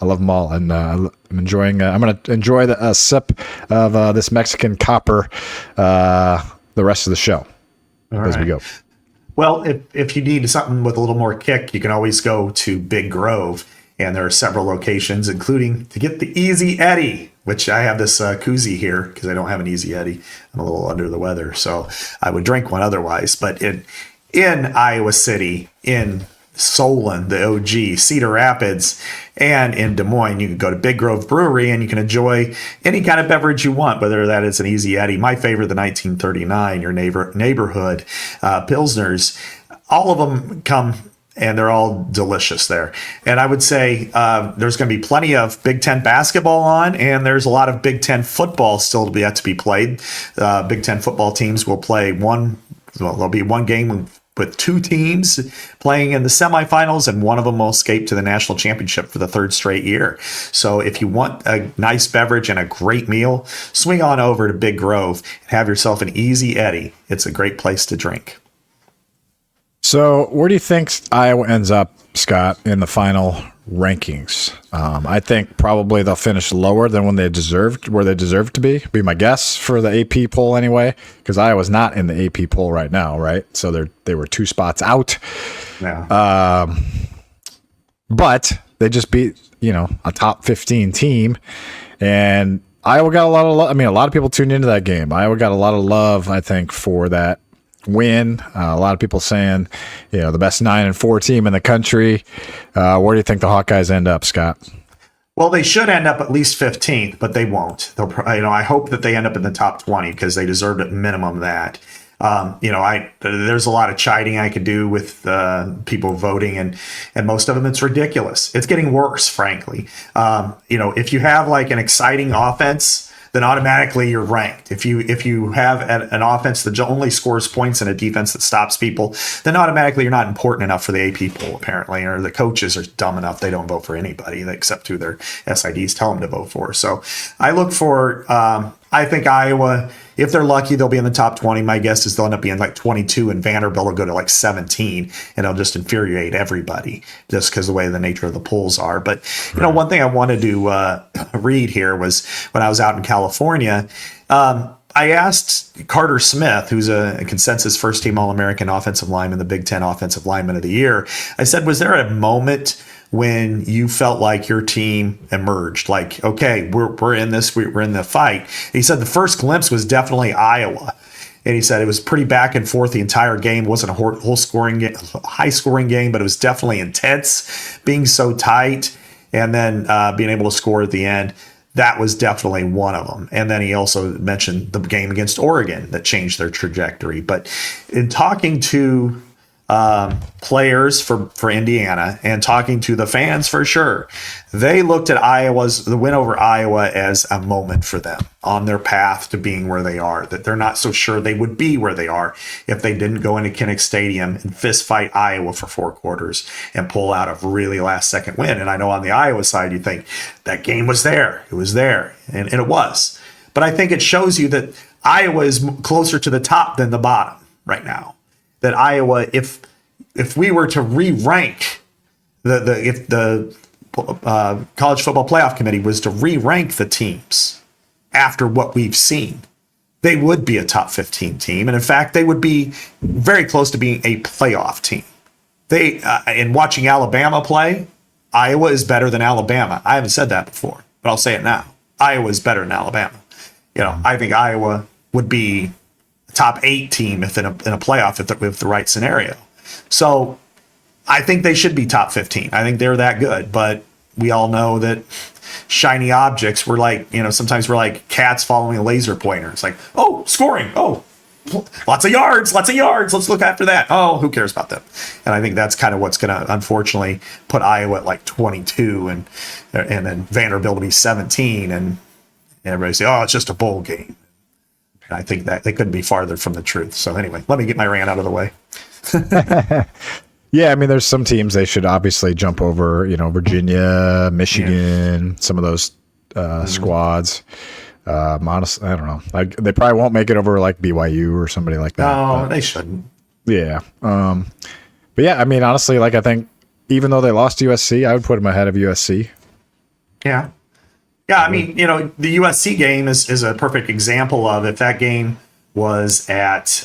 And I'm enjoying. I'm going to enjoy a sip of this Mexican copper the rest of the show as we go. Well, if you need something with a little more kick, you can always go to Big Grove, and there are several locations, including to get the Easy Eddie, which I have this koozie here because I don't have an Easy Eddie. I'm a little under the weather, so I would drink one otherwise. But in Iowa City, in Solon, the OG, Cedar Rapids, and in Des Moines, you can go to Big Grove Brewery and you can enjoy any kind of beverage you want, whether that is an Easy Eddie, my favorite, the 1939, your neighborhood Pilsners. All of them come, and they're all delicious there. And I would say there's going to be plenty of Big Ten basketball on, and there's a lot of Big Ten football still to be yet to be played. Big Ten football teams will play there'll be one game with 2 teams playing in the semifinals, and one of them will escape to the national championship for the 3rd straight year. So if you want a nice beverage and a great meal, swing on over to Big Grove and have yourself an Easy Eddie. It's a great place to drink. So where do you think Iowa ends up, Scott, in the final rankings? I think probably they'll finish lower than where they deserve to be my guess for the AP poll anyway, because Iowa's not in the AP poll right now, right? So they were 2 spots out. Yeah. But they just beat, a top 15 team, and Iowa got a lot of love. I mean, a lot of people tuned into that game. Iowa got a lot of love, I think, for that win. A lot of people saying, the best 9-4 team in the country. Where do you think the Hawkeyes end up, Scott? Well, they should end up at least 15th, but they won't. They'll, I hope that they end up in the top 20 because they deserved at minimum that. There's a lot of chiding I could do with people voting, and most of them, it's ridiculous. It's getting worse, frankly. If you have like an exciting offense, then automatically you're ranked. If you have an offense that only scores points and a defense that stops people, then automatically you're not important enough for the AP poll, apparently, or the coaches are dumb enough they don't vote for anybody except who their SIDs tell them to vote for. So I look for, I think Iowa, if they're lucky, they'll be in the top 20. My guess is they'll end up being like 22, and Vanderbilt will go to like 17, and it'll just infuriate everybody just because of the way the nature of the polls are. But, one thing I wanted to read here was when I was out in California, I asked Carter Smith, who's a consensus first-team All-American offensive lineman, the Big Ten Offensive Lineman of the Year. I said, was there a moment when you felt like your team emerged? Like, okay, we're in this, we're in the fight. And he said the first glimpse was definitely Iowa. And he said it was pretty back and forth the entire game. It wasn't a high scoring game, but it was definitely intense, being so tight, and then being able to score at the end. That was definitely one of them. And then he also mentioned the game against Oregon that changed their trajectory. But in talking to players for Indiana and talking to the fans for sure, they looked at the win over Iowa as a moment for them on their path to being where they are, that they're not so sure they would be where they are if they didn't go into Kinnick Stadium and fist fight Iowa for 4 quarters and pull out a really last second win. And I know on the Iowa side, you think that game was there. It was there. And it was. But I think it shows you that Iowa is closer to the top than the bottom right now. That Iowa, if we were to re-rank if the College Football Playoff Committee was to re-rank the teams after what we've seen, they would be a top 15 team, and in fact, they would be very close to being a playoff team. They in watching Alabama play, Iowa is better than Alabama. I haven't said that before, but I'll say it now. Iowa is better than Alabama. I think Iowa would be top 8 team if in a playoff with the right scenario. So I think they should be top 15. I think they're that good, but we all know that shiny objects, we're like, sometimes we're like cats following a laser pointer. It's like, oh, scoring. Oh, lots of yards. Let's look after that. Oh, who cares about them? And I think that's kind of what's going to unfortunately put Iowa at like 22 and then Vanderbilt will be 17 and everybody say, oh, it's just a bowl game. I think that they couldn't be farther from the truth. So anyway, let me get my rant out of the way. Yeah, I mean, there's some teams they should obviously jump over, Virginia, Michigan, some of those squads. Honestly, I don't know. They probably won't make it over like BYU or somebody like that. No, they shouldn't. Yeah. But yeah, I mean, honestly, I think even though they lost to USC, I would put them ahead of USC. Yeah. Yeah, I mean, the USC game is a perfect example of if that game was at,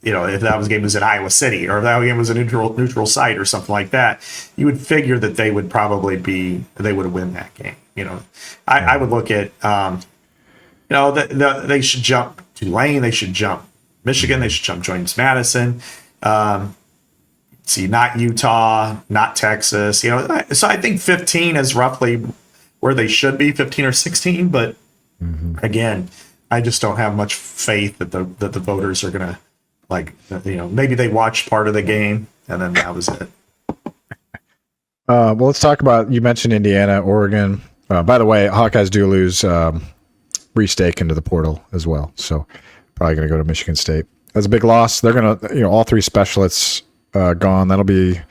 if that game was in Iowa City or if that game was a neutral site or something like that, you would figure that they would win that game. I would look at, they should jump Tulane, they should jump Michigan, they should jump James Madison. Not Utah, not Texas. So I think 15 is roughly where they should be, 15 or 16. But again, I just don't have much faith that the voters are going to maybe they watched part of the game and then that was it. Well, let's talk about, you mentioned Indiana, Oregon. By the way, Hawkeyes do lose Restake into the portal as well. So probably going to go to Michigan State. That's a big loss. They're going to, all 3 specialists gone. That'll be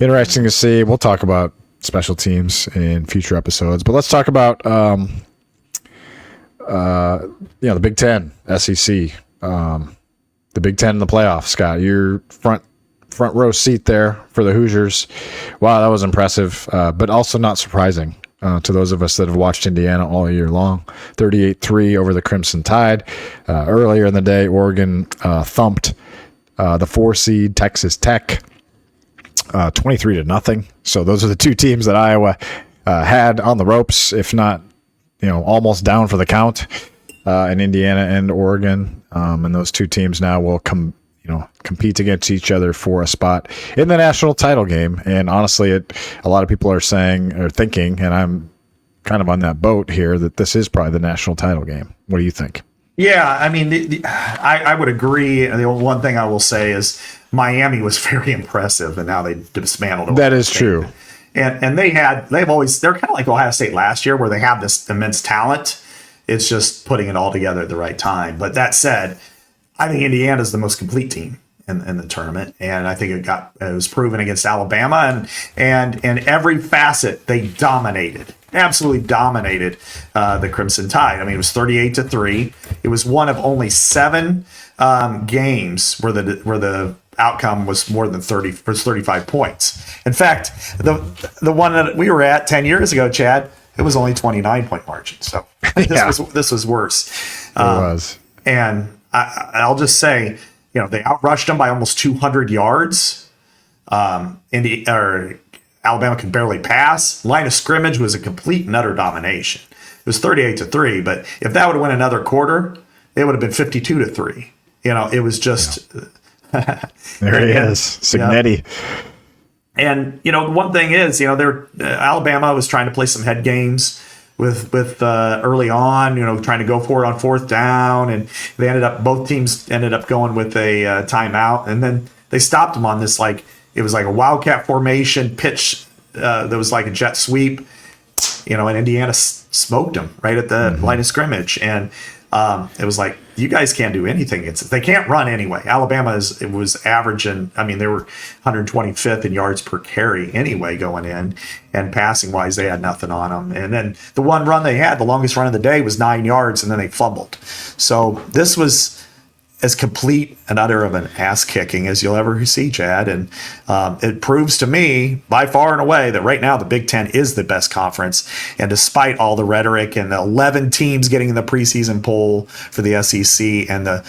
interesting to see. We'll talk about special teams in future episodes, but let's talk about the Big Ten, SEC, the Big Ten in the playoffs. Scott, your front row seat there for the Hoosiers. Wow, that was impressive, but also not surprising to those of us that have watched Indiana all year long. 38-3 over the Crimson Tide. Earlier in the day, Oregon thumped the 4 seed Texas Tech 23-0. So those are the 2 teams that Iowa had on the ropes, if not, almost down for the count, in Indiana and Oregon. And those 2 teams now will compete against each other for a spot in the national title game. And honestly, a lot of people are thinking, and I'm kind of on that boat here, that this is probably the national title game. What do you think? Yeah, I mean, I would agree. The only one thing I will say is Miami was very impressive, and now they dismantled it. That is true. And they're kind of like Ohio State last year, where they have this immense talent. It's just putting it all together at the right time. But that said, I think Indiana's the most complete team in the tournament, and I think it was proven against Alabama, and in every facet they absolutely dominated the Crimson Tide. I mean, it was 38-3. It was one of only 7 games where the outcome was more than 35 points. In fact, the one that we were at 10 years ago, Chad, It was only 29-point margin. So this was worse. It was. And I'll just say, they outrushed them by almost 200 yards. Alabama could barely pass. Line of scrimmage was a complete and utter domination. It was 38-3, but if that would have went another quarter, it would have been 52-3. It was just there he is, Signetti. And one thing is, Alabama was trying to play some head games with early on, trying to go for it on fourth down, and both teams ended up going with a timeout, and then they stopped them on this it was like a wildcat formation pitch that was like a jet sweep, and Indiana smoked them right at the line of scrimmage, and it was like, you guys can't do anything. They can't run anyway. Alabama was averaging, they were 125th in yards per carry anyway going in, and passing wise, they had nothing on them. And then the one run they had, the longest run of the day, was 9 yards, and then they fumbled. So this was as complete and utter of an ass kicking as you'll ever see, Chad. And it proves to me, by far and away, that right now the Big Ten is the best conference. And despite all the rhetoric and the 11 teams getting in the preseason poll for the SEC and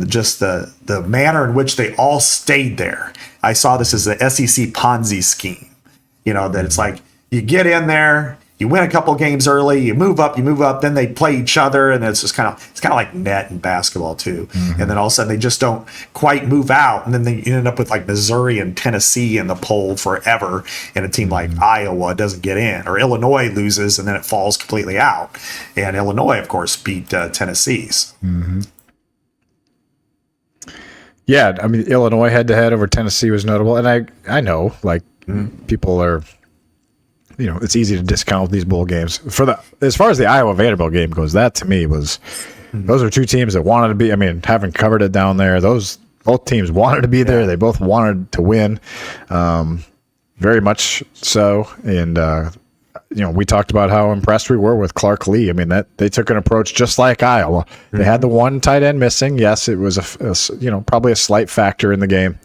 just the manner in which they all stayed there, I saw this as the SEC Ponzi scheme. That it's like you get in there, you win a couple games early, you move up, then they play each other, and it's kind of like net and basketball too. And then all of a sudden they just don't quite move out, and then they end up with like Missouri and Tennessee in the poll forever, and a team like Iowa doesn't get in, or Illinois loses and then it falls completely out. And Illinois, of course, beat Tennessee's. Yeah, Illinois head-to-head over Tennessee was notable, and I know people are. It's easy to discount these bowl games. As far as the Iowa Vanderbilt game goes, that to me was, those are two teams that wanted to be. Having covered it down there, both teams wanted to be there. They both wanted to win, very much so. And we talked about how impressed we were with Clark Lee. That they took an approach just like Iowa. They had the one tight end missing. Yes, it was probably a slight factor in the game,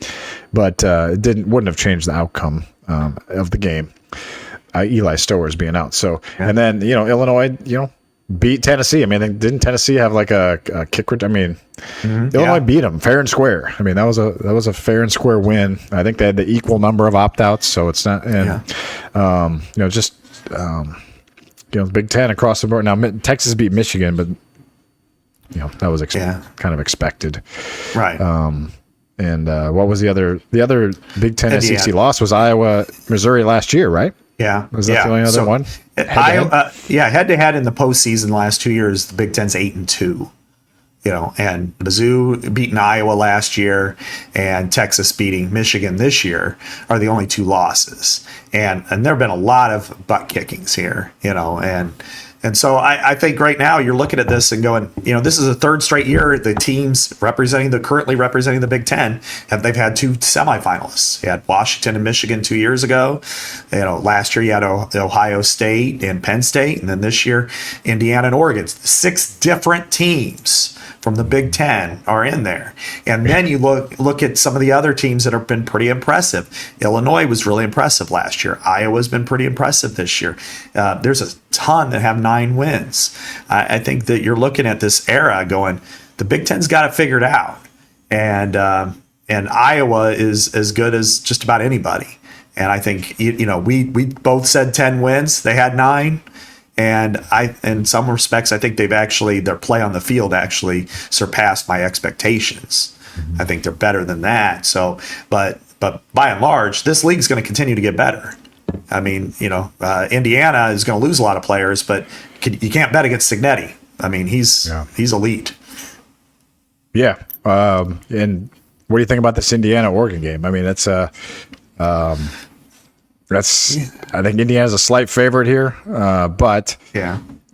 but it wouldn't have changed the outcome of the game. Eli Stowers being out. So, and then, Illinois, beat Tennessee. Didn't Tennessee have like a kick? Illinois beat them fair and square. That was a fair and square win. I think they had the equal number of opt-outs. So it's not, and, Big Ten across the board. Now, Texas beat Michigan, but, that was kind of expected. Right. And what was the other Big Ten SEC loss was Iowa, Missouri last year, right? Yeah. Was that the only other one? Head-to-head in the postseason the last 2 years, the Big Ten's 8-2. And Mizzou beating Iowa last year and Texas beating Michigan this year are the only two losses. And there have been a lot of butt kickings here, and so I think right now you're looking at this and going, this is the third straight year the teams currently representing the Big Ten they've had two semifinalists. You had Washington and Michigan 2 years ago. Last year you had Ohio State and Penn State, and then this year Indiana and Oregon. 6 different teams from the Big Ten are in there. And then you look at some of the other teams that have been pretty impressive. Illinois was really impressive last year. Iowa's been pretty impressive this year. There's a ton that have 9 wins. I think that you're looking at this era going, the Big Ten's got it figured out. And Iowa is as good as just about anybody. And I think, we both said 10 wins. They had 9. And in some respects, I think their play on the field actually surpassed my expectations. I think they're better than that. So, but by and large, this league's going to continue to get better. Indiana is going to lose a lot of players, but you can't bet against Signetti. He's elite. Yeah. And what do you think about this Indiana-Oregon game? I think Indiana's a slight favorite here, but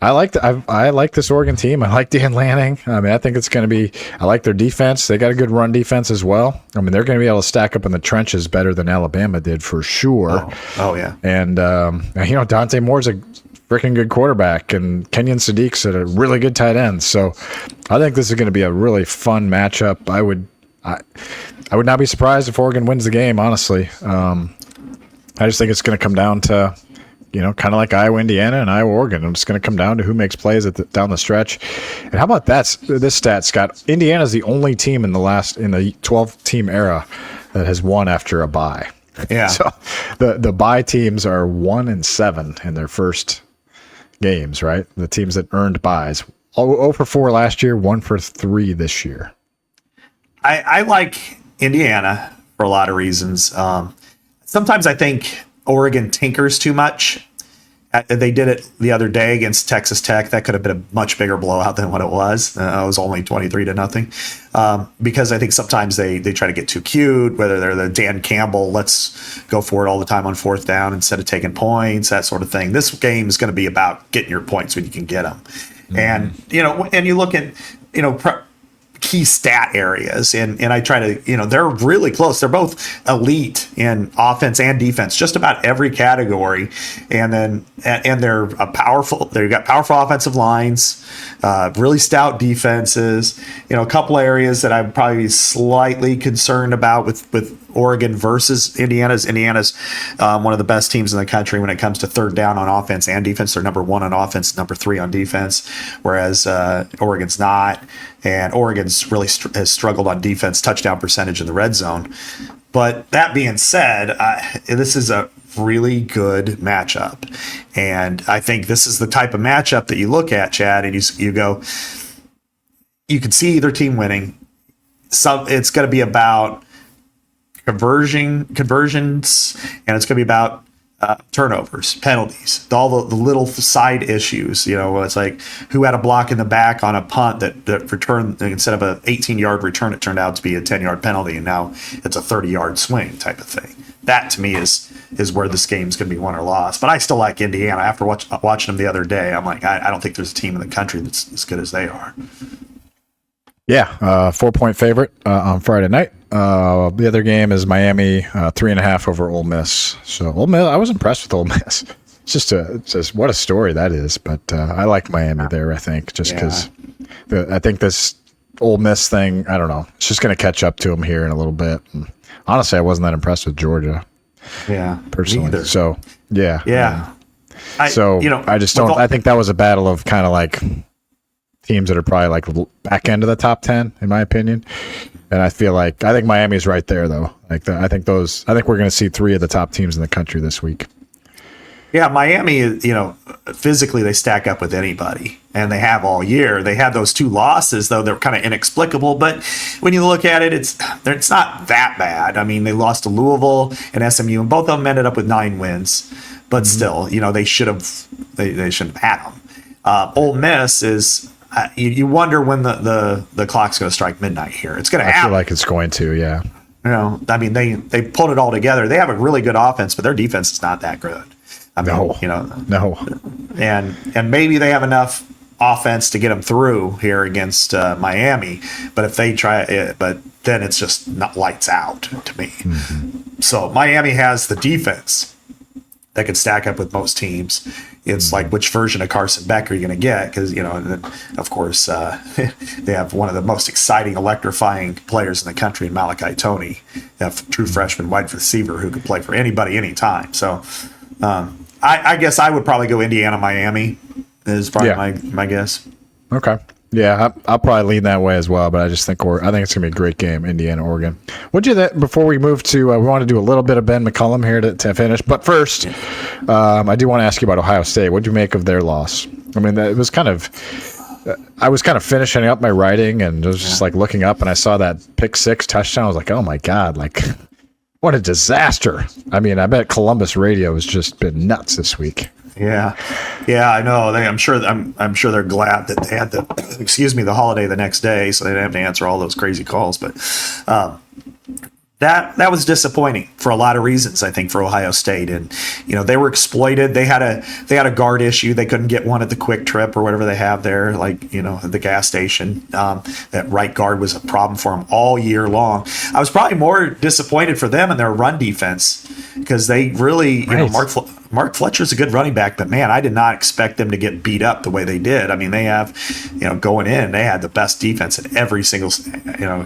I like this Oregon team. I like Dan Lanning. I think it's going to be. I like their defense. They got a good run defense as well. They're going to be able to stack up in the trenches better than Alabama did for sure. Oh yeah. And Dante Moore's a freaking good quarterback, and Kenyon Sadiq's a really good tight end. So I think this is going to be a really fun matchup. I would not be surprised if Oregon wins the game. Honestly. I just think it's going to come down to kind of like Iowa, Indiana, and Iowa, Oregon. It's going to come down to who makes plays down the stretch. And how about this stat, Scott? Indiana's the only team in the 12-team era that has won after a bye. Yeah. So the bye teams are 1-7 in their first games, right? The teams that earned byes. 0 for 4 last year, 1 for 3 this year. I like Indiana for a lot of reasons. Sometimes I think Oregon tinkers too much. They did it the other day against Texas Tech. That could have been a much bigger blowout than what it was. It was only 23-0. Because I think sometimes they try to get too cute, whether they're the Dan Campbell, let's go for it all the time on fourth down instead of taking points, that sort of thing. This game is going to be about getting your points when you can get them. And, and you look at, key stat areas and I try to, they're really close. They're both elite in offense and defense, just about every category. And then, and they've got powerful offensive lines, really stout defenses, a couple areas that I'm probably slightly concerned about with Oregon versus Indiana's one of the best teams in the country when it comes to third down on offense and defense. They're number 1 on offense, number 3 on defense, whereas Oregon's not. And Oregon's really has struggled on defense, touchdown percentage in the red zone. But that being said, this is a really good matchup. And I think this is the type of matchup that you look at, Chad, and you go, you can see either team winning. So it's going to be about conversions, and it's going to be about turnovers, penalties, all the little side issues. It's like who had a block in the back on a punt that returned, instead of an 18-yard return, it turned out to be a 10-yard penalty, and now it's a 30-yard swing type of thing. That to me is where this game's going to be won or lost. But I still like Indiana. After watching them the other day, I'm like, I don't think there's a team in the country that's as good as they are. Yeah, 4-point favorite on Friday night. The other game is Miami 3.5 over Ole Miss. So Ole Miss, I was impressed with Ole Miss. It's just what a story that is. But I like Miami there. I think just because I think this Ole Miss thing, I don't know, it's just going to catch up to them here in a little bit. And honestly, I wasn't that impressed with Georgia. Yeah, personally. neither. So yeah. I just don't. I think that was a battle of kind of like teams that are probably like back end of the top 10 in my opinion, and I think Miami's right there though. I think we're going to see 3 of the top teams in the country this week. Yeah, Miami, physically they stack up with anybody, and they have all year. They had those 2 losses, though they're kind of inexplicable. But when you look at it, it's not that bad. I mean, they lost to Louisville and SMU, and both of them ended up with 9 wins. But still, they shouldn't have had them. Ole Miss is. You wonder when the clock's going to strike midnight here. It's going to happen. I feel like it's going to, yeah. I mean, they pulled it all together. They have a really good offense, but their defense is not that good. No. And maybe they have enough offense to get them through here against Miami. But if they try it, but then it's just not lights out to me. Mm-hmm. So Miami has the defense that can stack up with most teams. It's like, which version of Carson Beck are you going to get? Because, and of course, they have one of the most exciting, electrifying players in the country, Malachi Toney, a true freshman wide receiver who could play for anybody, anytime. So I guess I would probably go Indiana, Miami is probably my guess. Okay. Yeah, I'll probably lean that way as well, but I just think it's going to be a great game, Indiana, Oregon. Before we move to, we want to do a little bit of Ben McCullum here to finish. But first, I do want to ask you about Ohio State. What did you make of their loss? I mean, it was I was kind of finishing up my writing and was just like looking up, and I saw that pick 6 touchdown. I was like, oh my God, like what a disaster. I mean, I bet Columbus radio has just been nuts this week. Yeah, I know. I'm sure they're glad that they had the holiday the next day, so they didn't have to answer all those crazy calls. But that was disappointing for a lot of reasons, I think, for Ohio State. And they were exploited. They had a guard issue. They couldn't get one at the Quick Trip or whatever they have there, like at the gas station. That right guard was a problem for them all year long. I was probably more disappointed for them in their run defense because they really, Mark Fletcher's a good running back, but man, I did not expect them to get beat up the way they did. I mean, they have, going in, they had the best defense in every single,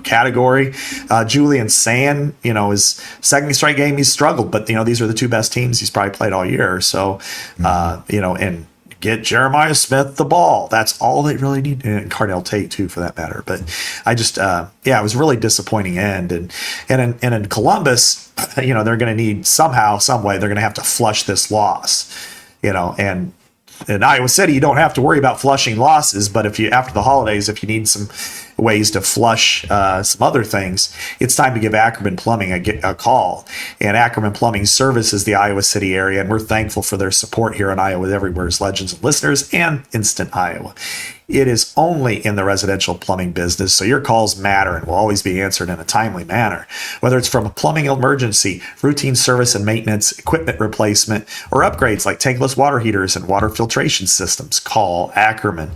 category. Julian Sand Oregon, his second straight game he's struggled, but these are the two best teams he's probably played all year. So, and get Jeremiah Smith the ball. That's all they really need, and Cardell Tate too, for that matter. But I just, it was really disappointing end, and in Columbus, they're going to need somehow, some way, they're going to have to flush this loss, and in Iowa City, you don't have to worry about flushing losses, but after the holidays, if you need some ways to flush some other things, it's time to give Ackerman Plumbing a call. And Ackerman Plumbing services the Iowa City area, and we're thankful for their support here in Iowa Everywhere's Legends and Listeners and Instant Iowa. It is only in the residential plumbing business, so your calls matter and will always be answered in a timely manner. Whether it's from a plumbing emergency, routine service and maintenance, equipment replacement, or upgrades like tankless water heaters and water filtration systems, call Ackerman.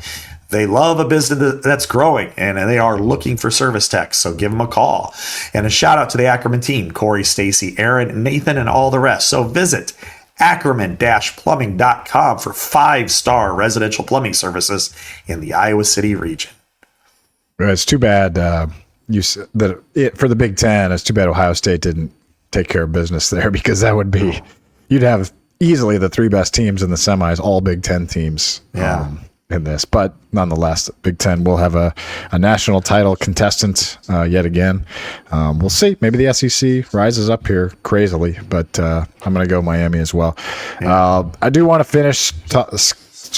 They love a business that's growing, and they are looking for service techs, so give them a call. And a shout out to the Ackerman team, Corey, Stacy, Aaron, Nathan, and all the rest. So visit Ackerman-plumbing.com for 5-star residential plumbing services in the Iowa City region. It's too bad for the Big Ten. It's too bad Ohio State didn't take care of business there, because that would be, you'd have easily the three best teams in the semis, all Big Ten teams. In this, but nonetheless, Big Ten will have a national title contestant yet again. We'll see. Maybe the SEC rises up here crazily, but I'm going to go Miami as well. Yeah. I do want to finish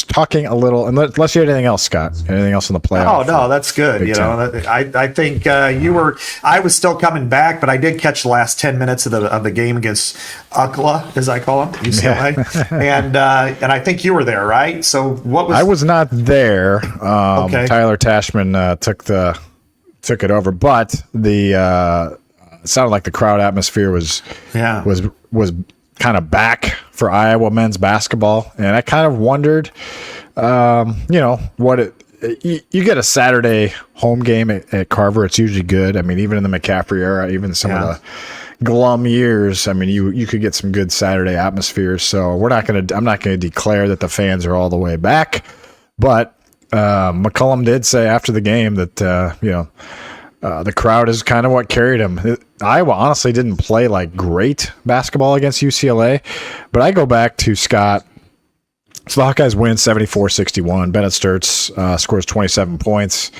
talking a little, unless you had anything else, Scott. Anything else in the playoff? Oh no, that's good. I think I was still coming back, but I did catch the last 10 minutes of the game against UCLA, as I call them, UCLA, and I think you were there, right? So what was? I was not there. Okay. Tyler Tashman took it over, but it sounded like the crowd atmosphere was kind of back for Iowa men's basketball, and I kind of wondered, what you get a Saturday home game at Carver, it's usually good. I mean, even in the McCaffrey era, even some of the glum years, I mean, you could get some good Saturday atmospheres. So I'm not going to declare that the fans are all the way back, but McCollum did say after the game that the crowd is kind of what carried him. Iowa honestly didn't play like great basketball against UCLA, but I go back to Scott. So the Hawkeyes win 74-61. Bennett Sturts scores 27 points.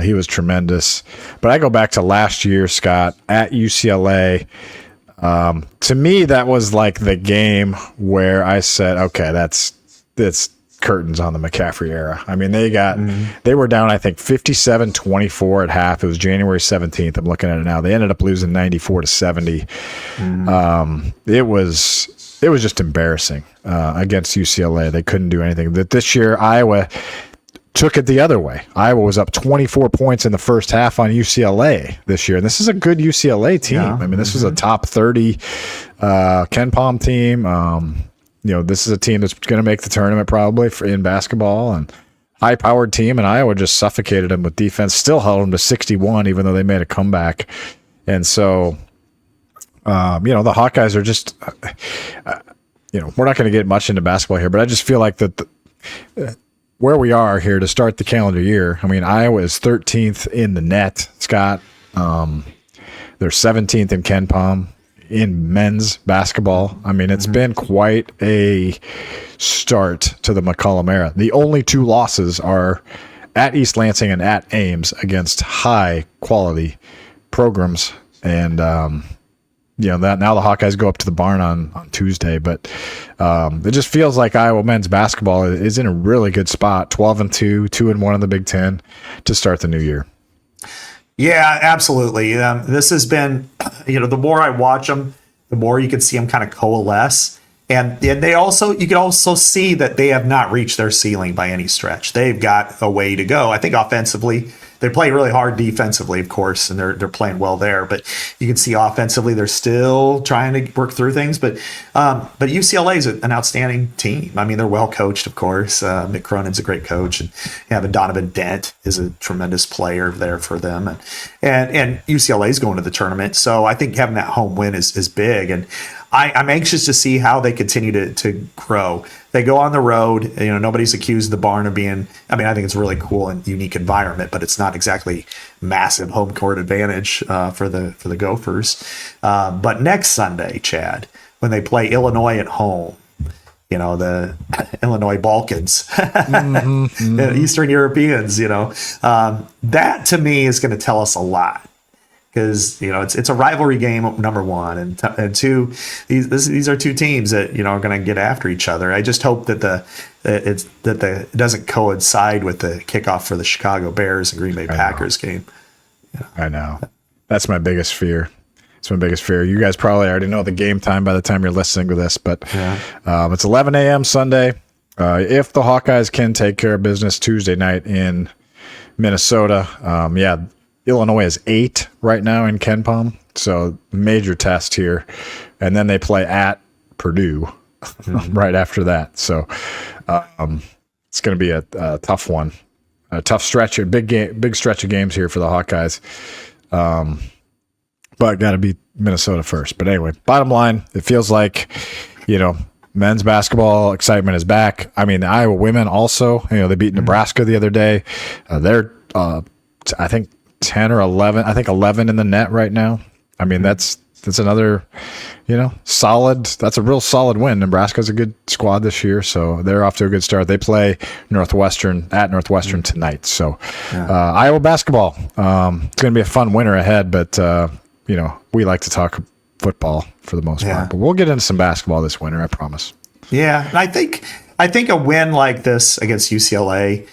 He was tremendous. But I go back to last year, Scott, at UCLA. To me, that was like the game where I said, okay, that's curtains on the McCaffrey era. I mean, they were down, I think, 57-24 at half. It was January 17th. I'm looking at it now. They ended up losing 94-70. It was just embarrassing against UCLA. They couldn't do anything. This year, Iowa took it the other way. Iowa was up 24 points in the first half on UCLA this year. And this is a good UCLA team. Yeah. I mean, this was a top 30 Ken Palm team. This is a team that's going to make the tournament probably in basketball, and high-powered team, and Iowa just suffocated them with defense, still held them to 61, even though they made a comeback. And so, the Hawkeyes are just, we're not going to get much into basketball here, but I just feel like that where we are here to start the calendar year, I mean, Iowa is 13th in the net, Scott. They're 17th in Ken Palm in men's basketball. I mean, it's been quite a start to the McCollum era. The only two losses are at East Lansing and at Ames against high quality programs. And, that now the Hawkeyes go up to the barn on Tuesday, but it just feels like Iowa men's basketball is in a really good spot. 12-2, 2-1 in the Big Ten to start the new year. Yeah, absolutely. This has been, the more I watch them, the more you can see them kind of coalesce. And you can also see that they have not reached their ceiling by any stretch. They've got a way to go. I think offensively, they play really hard defensively, of course, and they're playing well there. But you can see offensively, they're still trying to work through things. But UCLA is an outstanding team. I mean, they're well coached, of course. Mick Cronin's a great coach, and Donovan Dent is a tremendous player there for them. And UCLA is going to the tournament, so I think having that home win is big. And I'm anxious to see how they continue to grow. They go on the road. Nobody's accused the barn of being. I mean, I think it's a really cool and unique environment, but it's not exactly massive home court advantage for the Gophers. But next Sunday, Chad, when they play Illinois at home, the Illinois Balkans, Eastern Europeans, that to me is going to tell us a lot. Because it's a rivalry game, number one, and two, these are two teams that are going to get after each other. I just hope that it doesn't coincide with the kickoff for the Chicago Bears and Green Bay Packers game. I know, that's my biggest fear. It's my biggest fear. You guys probably already know the game time by the time you're listening to this, but it's 11 a.m. Sunday. If the Hawkeyes can take care of business Tuesday night in Minnesota, Illinois is 8 right now in KenPom, so major test here. And then they play at Purdue right after that. So it's going to be a tough one, a tough stretch, a big stretch of games here for the Hawkeyes. But got to beat Minnesota first. But anyway, bottom line, it feels like, men's basketball excitement is back. I mean, the Iowa women also, they beat Nebraska the other day. They're, I think, 10 or 11, I think 11 in the net right now. I mean, that's another, solid, that's a real solid win. Nebraska's a good squad this year, so they're off to a good start. They play Northwestern tonight. So Iowa basketball, it's going to be a fun winter ahead, but, we like to talk football for the most part, but we'll get into some basketball this winter, I promise. Yeah, and I think a win like this against UCLA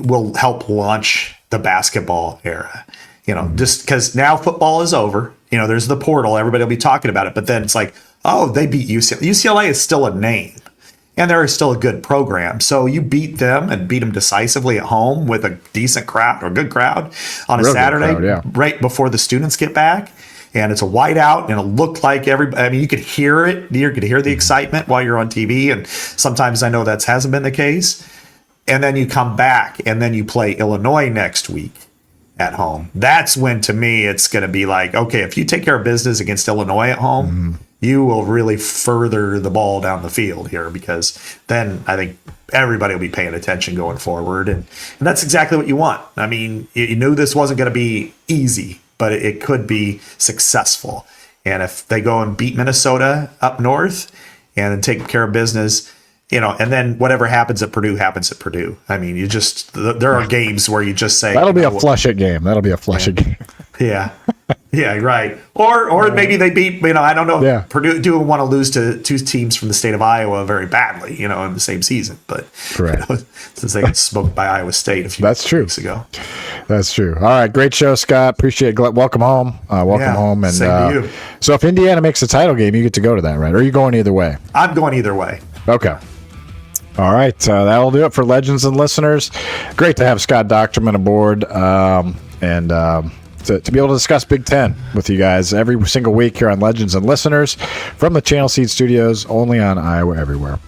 will help launch the basketball era, just because now football is over. There's the portal, everybody will be talking about it, but then it's like, oh, they beat UCLA. UCLA is still a name, and they're still a good program. So you beat them and beat them decisively at home with a decent crowd or good crowd on a Saturday, right before the students get back. And it's a whiteout, and it looked like you could hear it. You could hear the excitement while you're on TV, and sometimes I know that hasn't been the case. And then you come back, and then you play Illinois next week at home. That's when, to me, it's going to be like, okay, if you take care of business against Illinois at home, you will really further the ball down the field here, because then I think everybody will be paying attention going forward. And that's exactly what you want. I mean, you knew this wasn't going to be easy, but it could be successful. And if they go and beat Minnesota up north and then take care of business, and then whatever happens at Purdue happens at Purdue. I mean, there are games where you just say that'll be a flush-it game. That'll be a flush-it game. Yeah. Yeah, right. Or maybe they beat, I don't know. Yeah. Purdue do want to lose to two teams from the state of Iowa very badly, in the same season. But since they got smoked by Iowa State a few weeks ago. That's true. All right. Great show, Scott. Appreciate it. Welcome home. Welcome home. And same to you. So if Indiana makes the title game, you get to go to that, right? Or are you going either way? I'm going either way. Okay. All right, that'll do it for Legends and Listeners. Great to have Scott Dochterman aboard and to be able to discuss Big Ten with you guys every single week here on Legends and Listeners from the Channel Seed Studios, only on Iowa Everywhere.